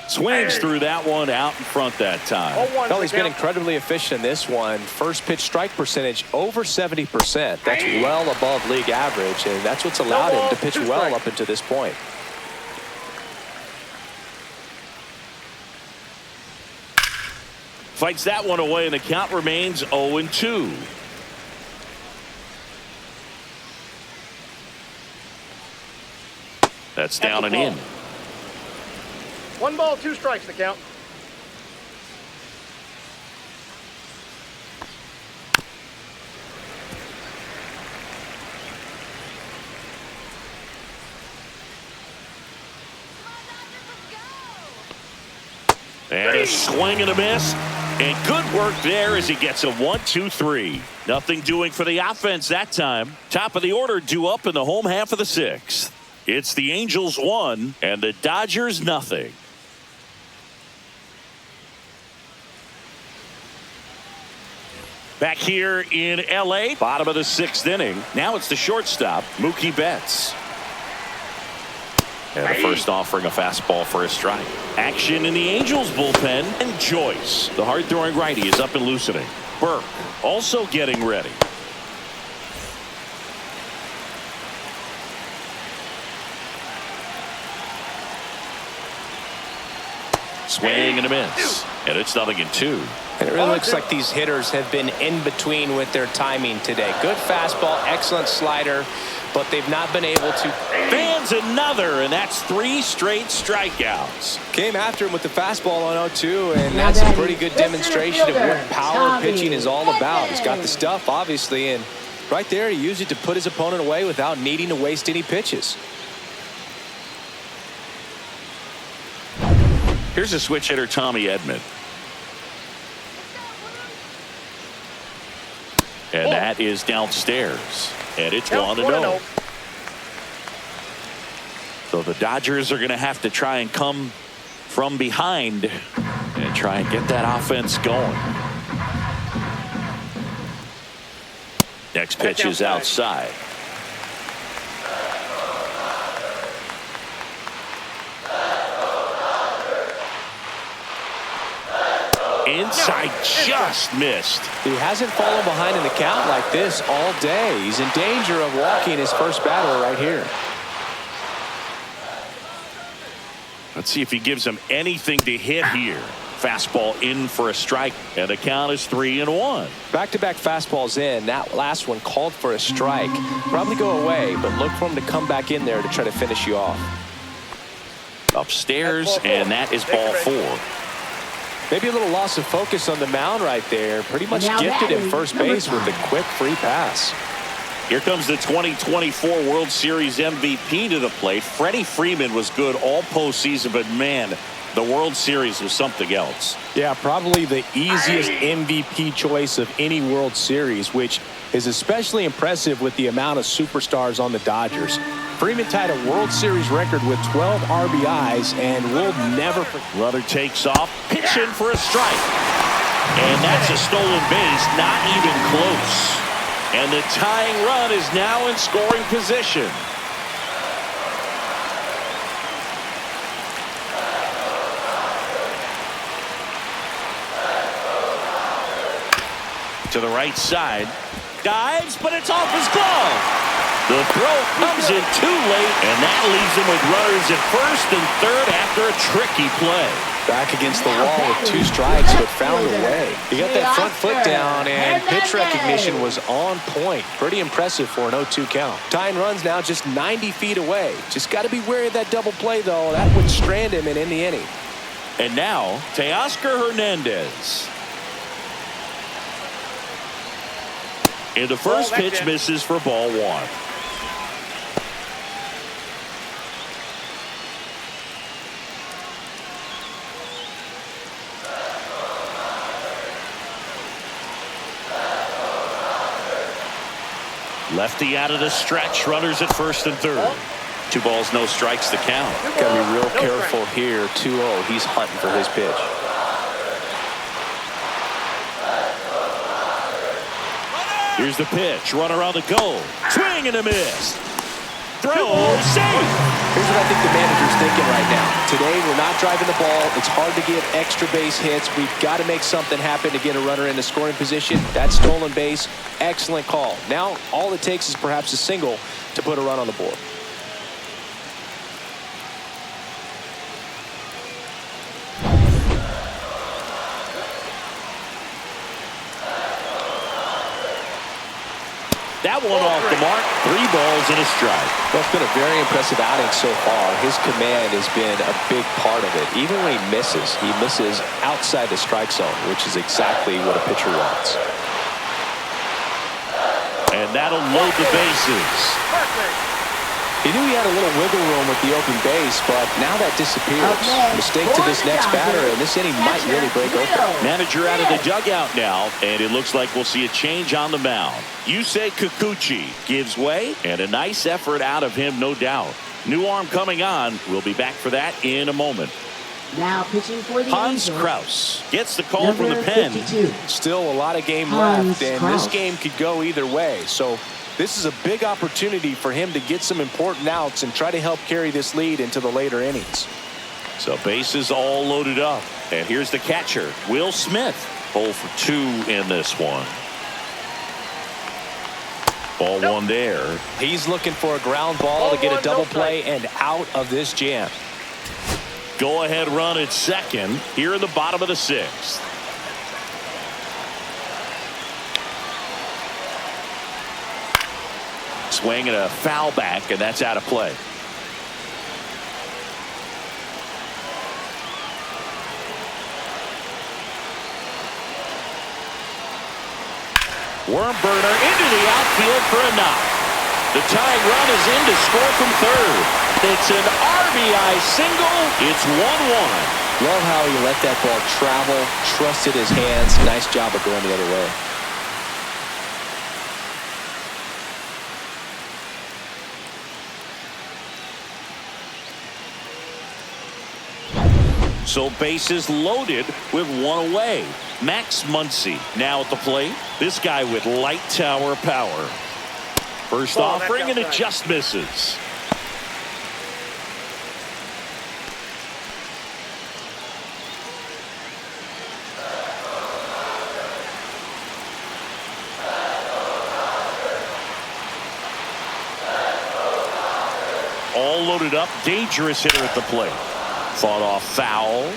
S1: Swings through that one out in front that time.
S2: Well, he's been incredibly efficient in this one. First pitch strike percentage over 70%. That's well above league average, and that's what's allowed him to pitch well up until this point.
S1: Fights that one away, and the count remains 0-2. That's down and in.
S4: 1 ball, 2 strikes to count.
S1: And a swing and a miss. And good work there as he gets a 1-2-3. Nothing doing for the offense that time. Top of the order due up in the home half of the 6th. It's the Angels 1 and the Dodgers nothing. Back here in L.A., bottom of the 6th inning. Now it's the shortstop, Mookie Betts. And the first offering a fastball for a strike. Action in the Angels bullpen. And Joyce, the hard-throwing righty, is up and loosening. Burke also getting ready. Swing and a miss. And it's 0-2.
S2: And it really looks like these hitters have been in between with their timing today. Good fastball, excellent slider, but they've not been able to.
S1: Fans another, and that's 3 straight strikeouts.
S2: Came after him with the fastball on 0-2, and that's a pretty good demonstration of what power pitching is all about. He's got the stuff, obviously, and right there he used it to put his opponent away without needing to waste any pitches.
S1: Here's a switch hitter, Tommy Edman. And that is downstairs. And it's 1-0. So the Dodgers are going to have to try and come from behind and try and get that offense going. Next pitch is outside. Inside, just missed.
S2: He hasn't fallen behind in the count like this all day. He's in danger of walking his first batter right here.
S1: Let's see if he gives him anything to hit here. Fastball in for a strike, and the count is 3-1.
S2: Back-to-back fastballs in. That last one called for a strike. Probably go away, but look for him to come back in there to try to finish you off.
S1: Upstairs, and that is ball 4.
S2: Maybe a little loss of focus on the mound right there. Pretty much
S3: Now
S2: gifted him
S3: batting,
S2: first
S3: number
S2: base with a
S3: 5.
S2: quick free pass.
S1: Here comes the 2024 World Series MVP to the plate. Freddie Freeman was good all postseason, but man, the World Series was something else.
S2: Yeah, probably the easiest MVP choice of any World Series, which is especially impressive with the amount of superstars on the Dodgers. Freeman tied a World Series record with 12 RBIs, and we'll never forget.
S1: Runner takes off, pitch in for a strike. And that's a stolen base, not even close. And the tying run is now in scoring position. To the right side. Dives, but it's off his glove. The throw comes in too late, and that leaves him with runners at first and third after a tricky play.
S2: Back against the wall with 2 strikes, but found a way. He got that front foot down, and pitch recognition was on point. Pretty impressive for an 0-2 count. Tying runs now just 90 feet away. Just got to be wary of that double play, though. That would strand him and end the inning.
S1: And now, Teoscar Hernandez. And the first pitch misses for ball 1. Lefty out of the stretch. Runners at first and third. 2 balls, no strikes to count.
S2: Got to be real careful here. 2-0. He's hunting for his pitch.
S1: Here's the pitch. Runner on the go. Swing and a miss. Throw. Safe.
S2: Here's what I think the manager's thinking right now. Today, we're not driving the ball. It's hard to get extra base hits. We've got to make something happen to get a runner into scoring position. That stolen base, excellent call. Now, all it takes is perhaps a single to put a run on the board.
S1: That one off the mark. 3 balls and a strike.
S2: Well, it's been a very impressive outing so far. His command has been a big part of it. Even when he misses outside the strike zone, which is exactly what a pitcher wants.
S1: And that'll load the bases.
S2: He knew he had a little wiggle room with the open base, but now that disappears. Mistake to this next batter, and this inning might really break open.
S1: Manager out of the dugout now, and it looks like we'll see a change on the mound. Yusei Kikuchi gives way, and a nice effort out of him, no doubt. New arm coming on. We'll be back for that in a moment.
S3: Now pitching for the
S1: Hans
S3: Angels.
S1: Kraus gets the call
S3: Number
S1: from the pen.
S3: 52.
S2: Still a lot of game
S3: Hans
S2: left, and
S3: Kraus.
S2: this game could go either way. So this is a big opportunity for him to get some important outs and try to help carry this lead into the later innings.
S1: So bases all loaded up. And here's the catcher, Will Smith. 0 for 2 in this one. Ball 1 there.
S2: He's looking for a ground ball to get a double play and out of this jam.
S1: Go ahead run at second here in the bottom of the 6th. Swing and a foul back, and that's out of play. Worm burner into the outfield for a knock. The tying run is in to score from third. It's an RBI single. It's 1-1.
S2: Love how he let that ball travel, trusted his hands. Nice job of going the other way.
S1: So bases loaded with 1 away. Max Muncy now at the plate. This guy with light tower power. First offering, and it just misses. All loaded up, dangerous hitter at the plate. Fought off foul.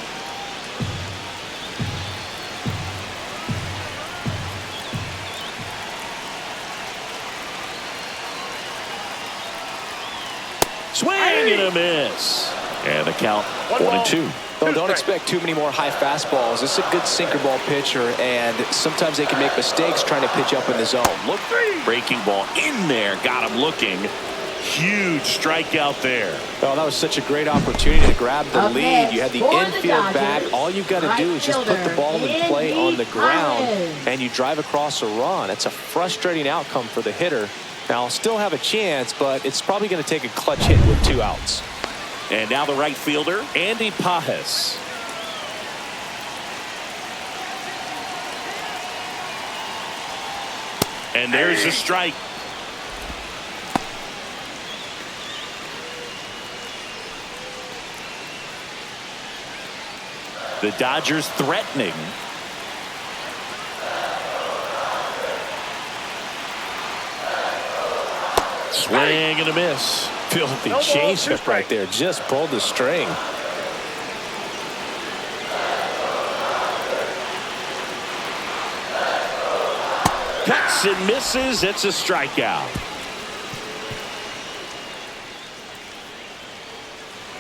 S1: Swing and a miss. And the count 1-2.
S2: Well, don't expect too many more high fastballs. This is a good sinker ball pitcher, and sometimes they can make mistakes trying to pitch up in the zone.
S1: Look, breaking ball in there. Got him looking. Huge strikeout there.
S2: Well, that was such a great opportunity to grab the
S3: Okay,
S2: lead. You had the
S3: for the
S2: infield back.
S3: Dodgers,
S2: All you've got to do is just put the ball in play on the ground,
S3: Collins.
S2: and you drive across a run. It's a frustrating outcome for the hitter. Now, I'll still have a chance, but it's probably going to take a clutch hit with 2 outs.
S1: And now the right fielder, Andy Pajes. And there's a strike. The Dodgers threatening. Swing and a miss.
S2: Filthy changeup right there. Just pulled the string.
S1: Cuts and misses. It's a strikeout.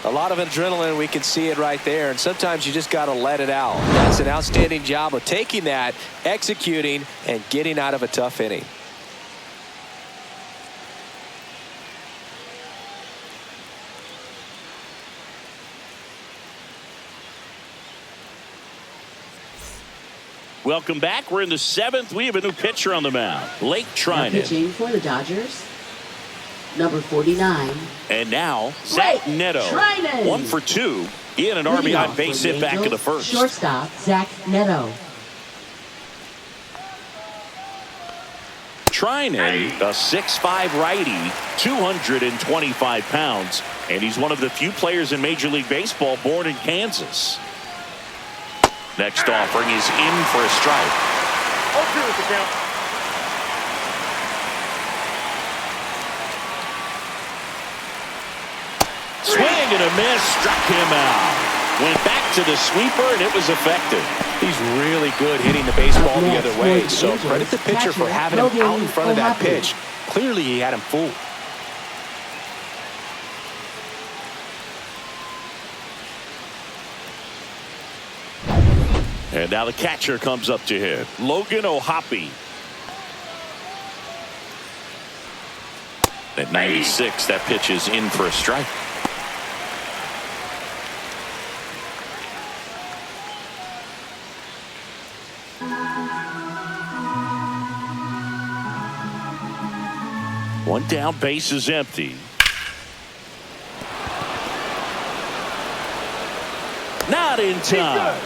S2: A lot of adrenaline. We can see it right there. And sometimes you just got to let it out. That's an outstanding job of taking that, executing, and getting out of a tough inning.
S1: Welcome back. We're in the 7th. We have a new pitcher on the mound. Blake Trinan.
S3: Pitching for the Dodgers, number 49.
S1: And now, Zach Neto.
S3: Trinan.
S1: 1 for 2. In an
S3: Leading
S1: RBI
S3: off
S1: base
S3: for the
S1: hit back in the
S3: Angels,
S1: first.
S3: Shortstop, Zach Neto.
S1: Trinan, a 6'5" righty, 225 pounds, and he's one of the few players in Major League Baseball born in Kansas. Next offering is in for a strike.
S4: 0-2 is the count.
S1: Swing and a miss, struck him out. Went back to the sweeper, and it was effective.
S2: He's really good hitting the baseball the other way. So credit the pitcher for having him out in front of that pitch. Clearly, he had him fooled.
S1: And now the catcher comes up to hit. Logan O'Hoppe. At 96, that pitch is in for a strike. One down, base is empty. Not in time.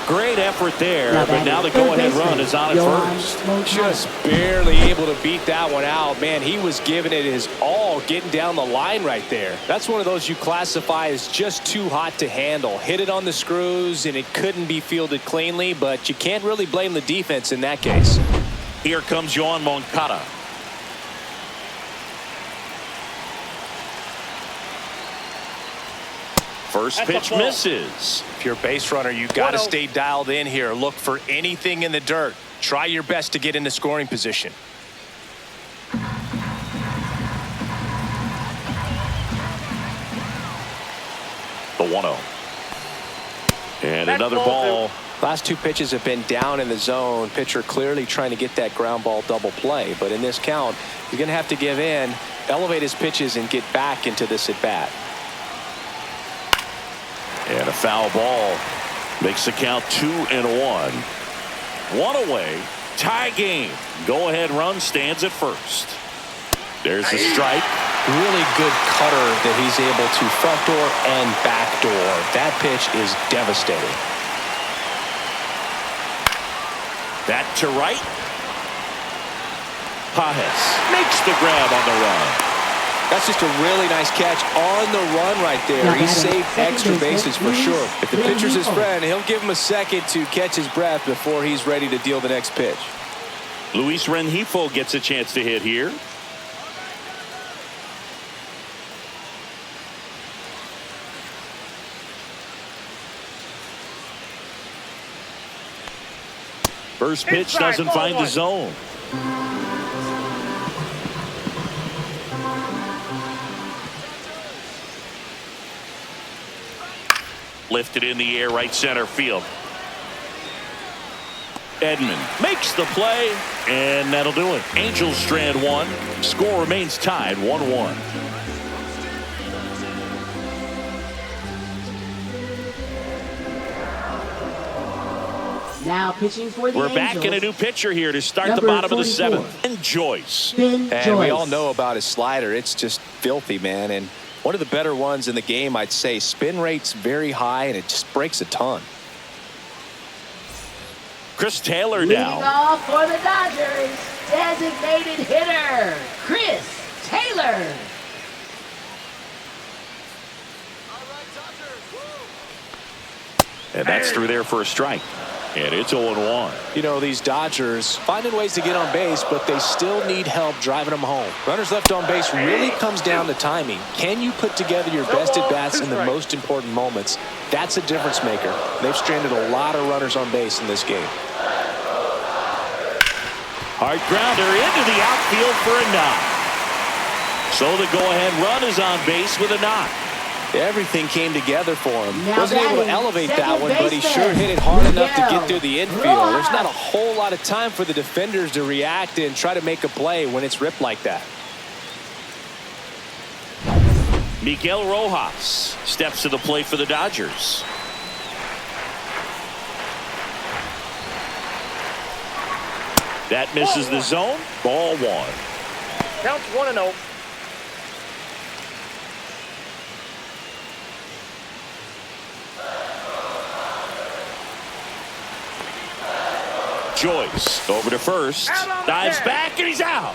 S1: Great effort there, but now the go-ahead run is on at first.
S2: Just barely able to beat that one out. Man, he was giving it his all, getting down the line right there. That's one of those you classify as just too hot to handle. Hit it on the screws, and it couldn't be fielded cleanly, but you can't really blame the defense in that case.
S1: Here comes Yoan Moncada. First pitch misses.
S2: If you're a base runner, you got to stay dialed in here. Look for anything in the dirt. Try your best to get into scoring position.
S1: The 1-0. And another ball.
S2: Last two pitches have been down in the zone. Pitcher clearly trying to get that ground ball double play. But in this count, he's going to have to give in, elevate his pitches, and get back into this at bat.
S1: And a foul ball makes the count 2-1. One away. Tie game. Go ahead run stands at first. There's the strike.
S2: Really good cutter that he's able to front door and back door. That pitch is devastating.
S1: That to right. Pajes makes the grab on the run.
S2: That's just a really nice catch on the run right there. He saved extra bases for sure. If the pitcher's his friend, he'll give him a second to catch his breath before he's ready to deal the next pitch.
S1: Luis Rengifo gets a chance to hit here. First pitch doesn't find the zone. Lifted in the air, right center field. Edman makes the play, and that'll do it. Angels strand one. Score remains tied 1-1.
S3: Now pitching for the
S1: We're
S3: Angels.
S1: back in a new pitcher here to start
S3: Number
S1: the bottom
S3: 44.
S1: of the 7th. And Joyce.
S2: And we all know about his slider. It's just filthy, man. And one of the better ones in the game, I'd say. Spin rate's very high, and it just breaks a ton.
S1: Chris Taylor
S3: Leading
S1: now.
S3: off for the Dodgers, designated hitter, Chris Taylor.
S1: And that's through there for a strike. And it's 0-1.
S2: You know, these Dodgers finding ways to get on base, but they still need help driving them home. Runners left on base really comes down to timing. Can you put together your best at-bats in the most important moments? That's a difference maker. They've stranded a lot of runners on base in this game.
S1: Hard grounder into the outfield for a knock. So the go-ahead run is on base with a knock.
S2: Everything came together for him.
S3: Now
S2: Wasn't able to elevate that one, but he sure hit it hard enough to get through the infield. There's not a whole lot of time for the defenders to react and try to make a play when it's ripped like that.
S1: Miguel Rojas steps to the plate for the Dodgers. That misses the zone. Ball one.
S4: Counts 1-0.
S1: Joyce over to first. Dives back and he's out.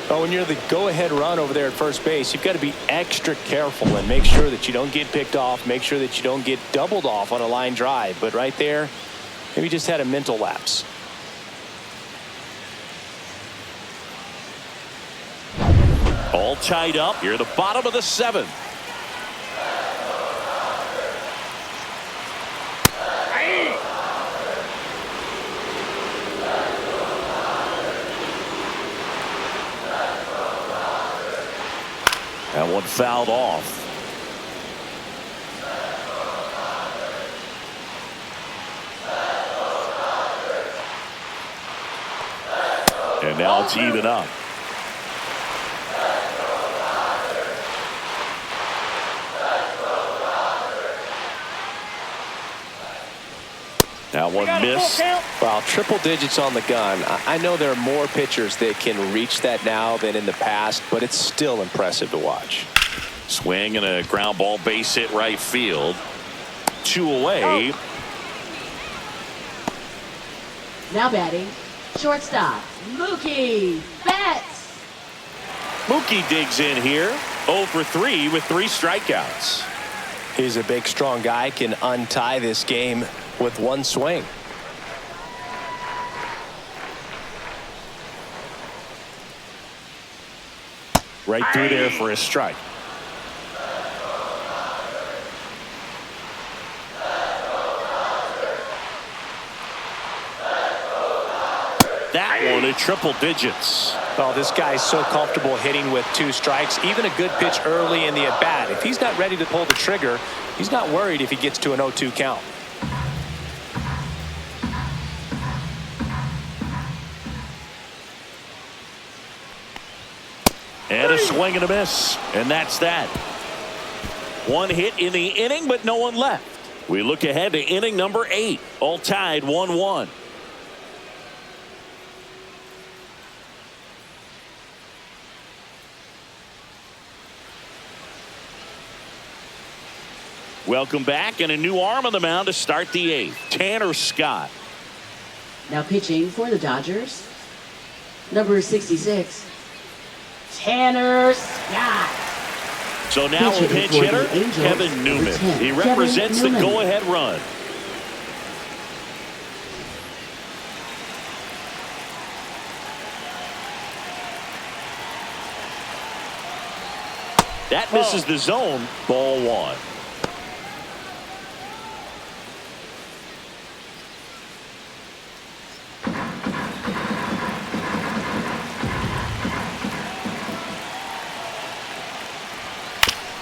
S2: Oh, when you're the go-ahead run over there at first base, you've got to be extra careful and make sure that you don't get picked off. Make sure that you don't get doubled off on a line drive. But right there, maybe just had a mental lapse.
S1: All tied up here at the bottom of the seventh. That one fouled off. And now it's even up. That one missed.
S2: Wow, triple digits on the gun. I know there are more pitchers that can reach that now than in the past, but it's still impressive to watch.
S1: Swing and a ground ball base hit right field. 2 away.
S3: Now batting, shortstop, Mookie Betts.
S1: Mookie digs in here. 0 for 3 with 3 strikeouts.
S2: He's a big, strong guy, can untie this game with one swing.
S1: Right through there for a strike. That one at triple digits.
S2: Oh, this guy's so comfortable hitting with 2 strikes. Even a good pitch early in the at-bat. If he's not ready to pull the trigger, he's not worried if he gets to an 0-2 count.
S1: And a swing and a miss. And that's that. 1 hit in the inning, but no one left. We look ahead to inning number 8. All tied 1-1. Welcome back, and a new arm on the mound to start the 8th. Tanner Scott.
S3: Now pitching for the Dodgers, number 66, Tanner Scott.
S1: So now a pinch hitter, Kevin Newman. He represents the go-ahead run. That misses the zone. Ball 1.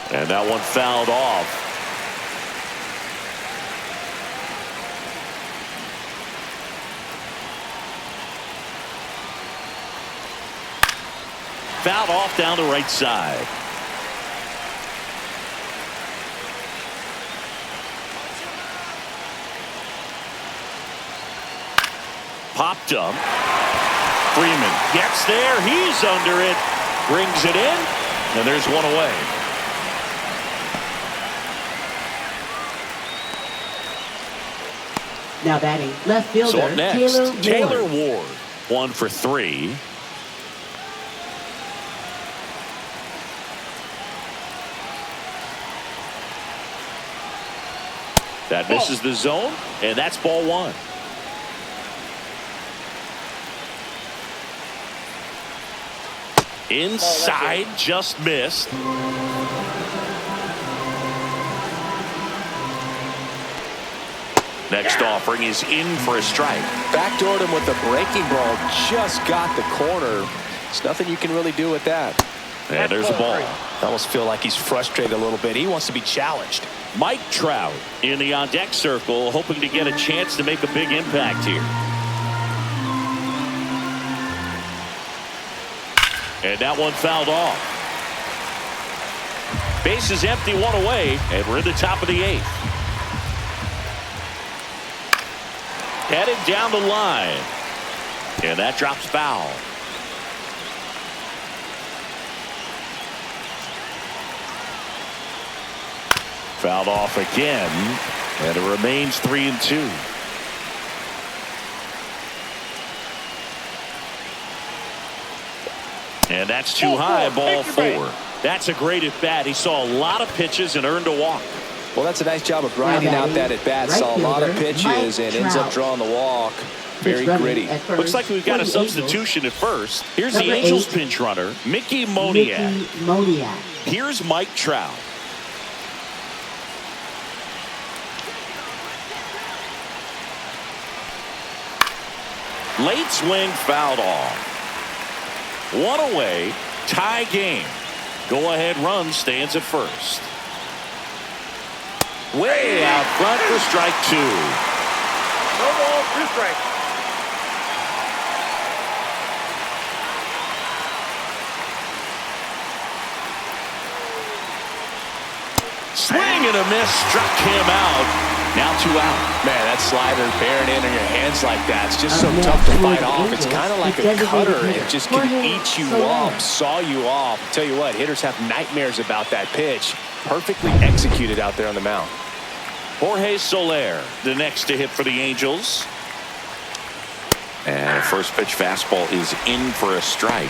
S1: And that one fouled off. Fouled off down the right side. Popped up. Freeman gets there. He's under it. Brings it in. And there's one away.
S3: Now batting, left fielder,
S1: So up next,
S3: Taylor Ward.
S1: Ward. 1 for 3. That misses the zone, and that's ball 1. Inside, just missed. Next offering is in for a strike.
S2: Backdoored him with the breaking ball. Just got the corner. There's nothing you can really do with that.
S1: And there's a ball.
S2: I almost feel like he's frustrated a little bit. He wants to be challenged.
S1: Mike Trout in the on-deck circle, hoping to get a chance to make a big impact here. And that one fouled off. Base is empty, 1 away, and we're in the top of the 8th. Headed down the line. And that drops foul. Fouled off again, and it remains 3-2. And that's too high, ball 4. That's a great at bat. He saw a lot of pitches and earned a walk.
S2: Well, that's a nice job of grinding out that at bat. Saw a lot of pitches and ends up drawing the walk. Very gritty.
S1: Looks like we've got a substitution at first. Here's the Angels pinch runner, Mickey Moniak. Here's Mike Trout. Late swing, fouled off. 1 away, tie game. Go ahead run stands at first. Way out front for strike 2.
S4: No ball, 2 strikes.
S1: Swing and a miss, struck him out. Now 2 out.
S2: Man, that slider bearing in on your hands like that, it's just so tough to fight off. It's kind of like a cutter. It just can eat you up, saw you off. Tell you what, hitters have nightmares about that pitch. Perfectly executed out there on the mound.
S1: Jorge Soler, the next to hit for the Angels. And a first pitch fastball is in for a strike.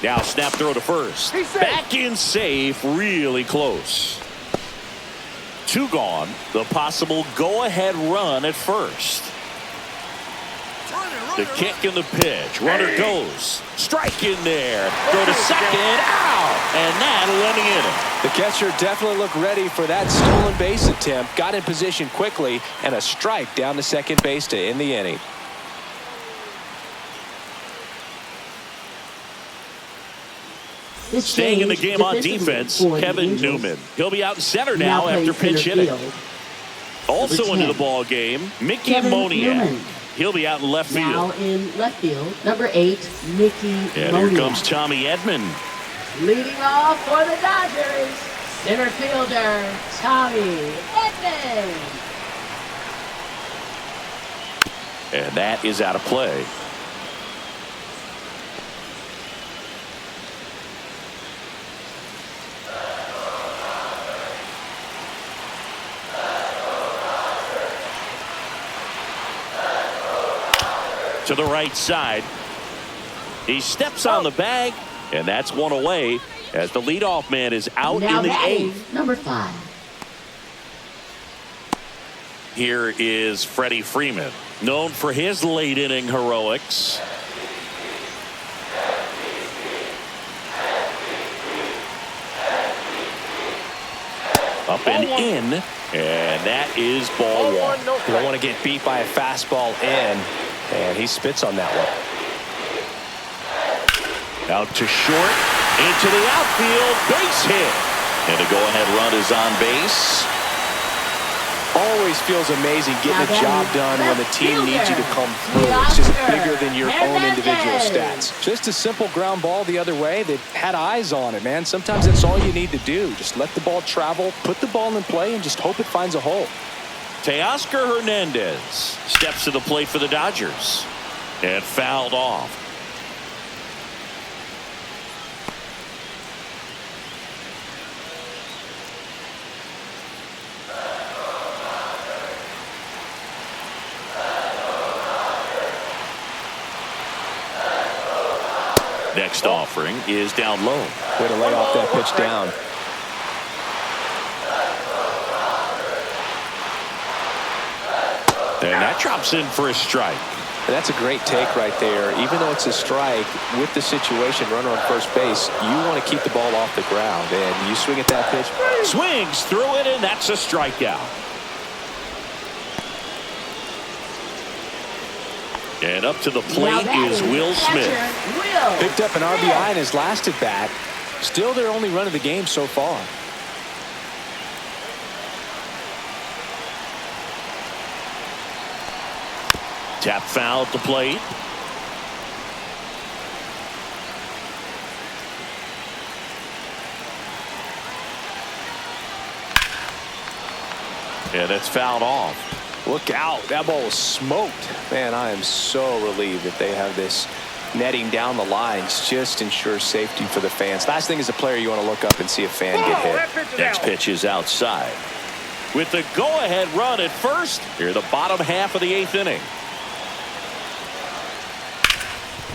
S1: Now snap throw to first. Back in safe, really close. 2 gone. The possible go-ahead run at first. The kick and the pitch. Runner goes. Strike in there. Go to second. Out. And that'll end the inning.
S2: The catcher definitely looked ready for that stolen base attempt. Got in position quickly, and a strike down to second base to end the inning.
S1: Staying in the game on defense, Kevin Newman. He'll be out in center now after pinch hitting. Also into the ball game, Mickey Moniak. He'll be out in left field.
S3: Now in left field, number 8, Mickey
S1: And
S3: Moniak.
S1: here comes Tommy Edman.
S3: Leading off for the Dodgers, center fielder, Tommy Edman.
S1: And that is out of play. To the right side. He steps on the bag, and that's 1 away as the leadoff man is out
S3: Now
S1: in the
S3: batting,
S1: 8th.
S3: number 5.
S1: Here is Freddie Freeman, known for his late inning heroics. Up and in, and that is ball 1.
S4: No
S2: You don't want to get beat by a fastball in, and he spits on that one.
S1: Out to short, into the outfield, base hit. And the go-ahead run is on base.
S2: Always feels amazing getting
S3: Now
S2: a job
S3: batting,
S2: done when the
S3: left
S2: team needs you to
S3: fielder,
S2: come through. It's just
S3: Oscar
S2: bigger than your own individual
S3: Hernandez.
S2: stats. Just a simple ground ball the other way that had eyes on it, man. Sometimes that's all you need to do. Just let the ball travel, put the ball in play, and just hope it finds a hole.
S1: Teoscar Hernandez steps to the plate for the Dodgers and fouled off. Next offering is down low.
S2: Way to lay off that pitch down.
S1: And that drops in for a strike.
S2: And that's a great take right there. Even though it's a strike, with the situation, runner on first base, you want to keep the ball off the ground. And you swing at that pitch.
S1: Swings through it, and that's a strikeout. And up to the plate is Will Smith.
S2: Picked up an RBI in his last at bat. Still their only run of the game so far.
S1: Tap foul at the plate. And it's fouled off.
S2: Look out. That ball was smoked. Man, I am so relieved that they have this netting down the lines. Just ensures safety for the fans. Last thing as a player, you want to look up and see a fan get hit.
S1: Next pitch is outside. With the go-ahead run at first, here the bottom half of the 8th inning.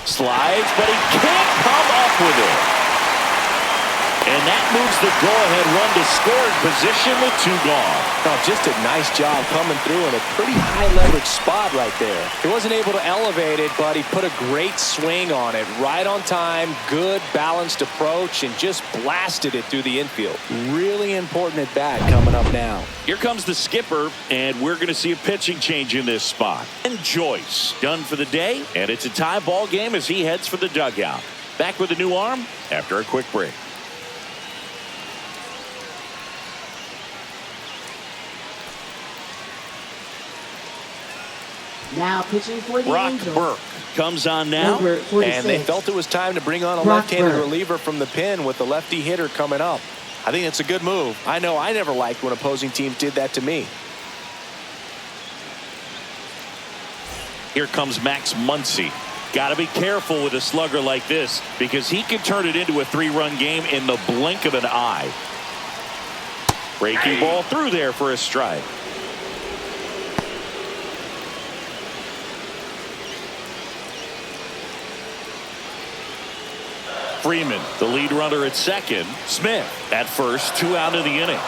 S1: Slides, but he can't come up with it. And that moves the go-ahead run to scoring position with 2 gone.
S2: Oh, just a nice job coming through in a pretty high leverage spot right there. He wasn't able to elevate it, but he put a great swing on it. Right on time, good balanced approach, and just blasted it through the infield. Really important at bat coming up now.
S1: Here comes the skipper, and we're going to see a pitching change in this spot. And Joyce done for the day, and it's a tie ball game as he heads for the dugout. Back with a new arm after a quick break.
S3: Now pitching for the
S1: Brock
S3: Angels.
S1: Burke comes on now.
S3: Number 46.
S2: And they felt it was time to bring on a
S3: Brock
S2: left-handed
S3: Burke.
S2: reliever from the pen with the lefty hitter coming up. I think it's a good move. I know I never liked when opposing teams did that to me.
S1: Here comes Max Muncy. Got to be careful with a slugger like this because he can turn it into a 3-run game in the blink of an eye. Breaking ball through there for a strike. Freeman, the lead runner at second. Smith at first, 2 out of the inning.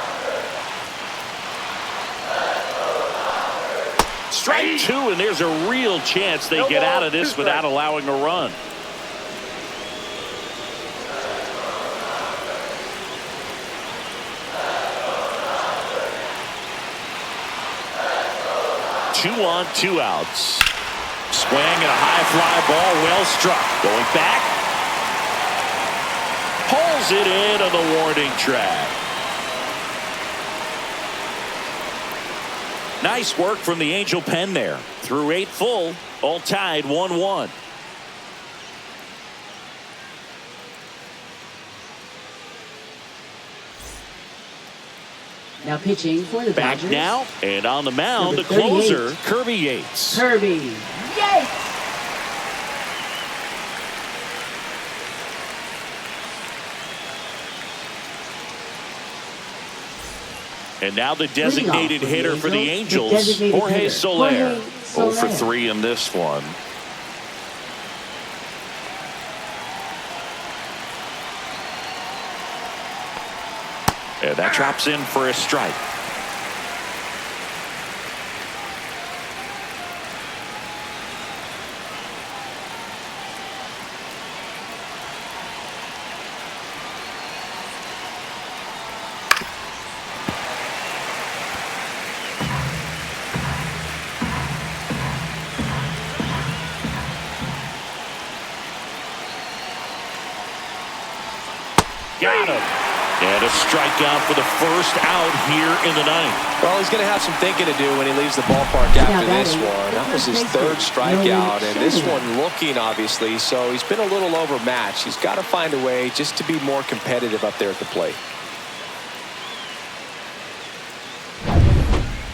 S1: Strike 2, and there's a real chance they get out of this without allowing a run. Two on, 2 outs. Swing and a high fly ball, well struck. Going back. Pulls it in on the warning track. Nice work from the Angel pen there. Through 8 full, all tied 1-1.
S3: Now pitching for the
S1: Back
S3: Dodgers.
S1: now, and on the mound, the
S3: Number 38.
S1: closer, Kirby Yates.
S3: Kirby Yates.
S1: And now the designated hitter for the Angels, Jorge Soler. 0 for 3 in this one. And that drops in for a strike. Got him. And a strikeout for the first out here in the 9th.
S2: Well, he's going to have some thinking to do when he leaves the ballpark after this one. That was his 3rd strikeout, and this one looking, obviously, so he's been a little overmatched. He's got to find a way just to be more competitive up there at the plate.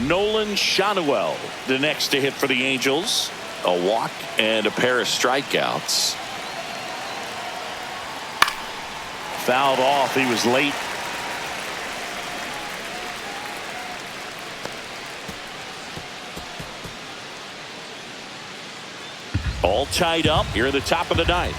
S1: Nolan Shanuel, the next to hit for the Angels. A walk and a pair of strikeouts. Fouled off. He was late. All tied up here at the top of the 9th.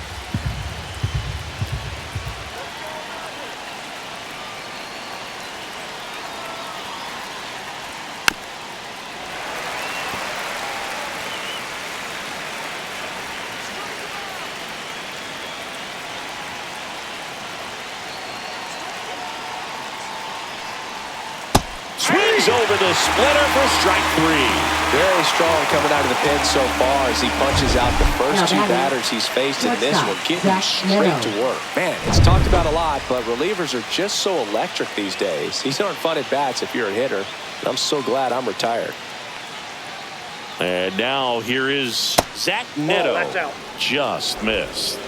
S1: swings over the splitter for strike 3.
S2: Very strong coming out of the pen so far as he punches out the first two batters he's faced in this one, getting straight to work. Man, it's talked about a lot, but relievers are just so electric these days. These aren't fun at bats if you're a hitter. I'm so glad I'm retired.
S1: And now here is Zach Neto.
S4: That's out.
S1: Just missed.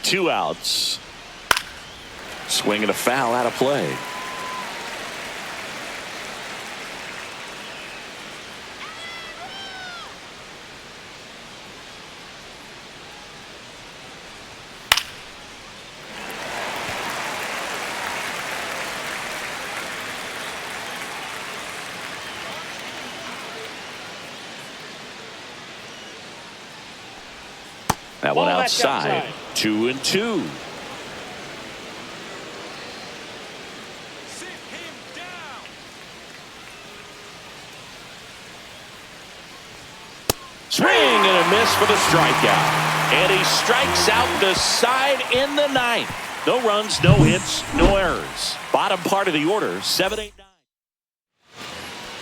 S1: Two outs. Swinging a foul out of play. That one outside. 2-2. Swing and a miss for the strikeout. And he strikes out the side in the ninth. No runs, no hits, no errors. Bottom part of the order, 7-8-9.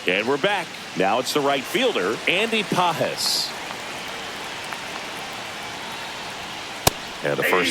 S1: And we're back. Now it's the right fielder, Andy Pajes. And the first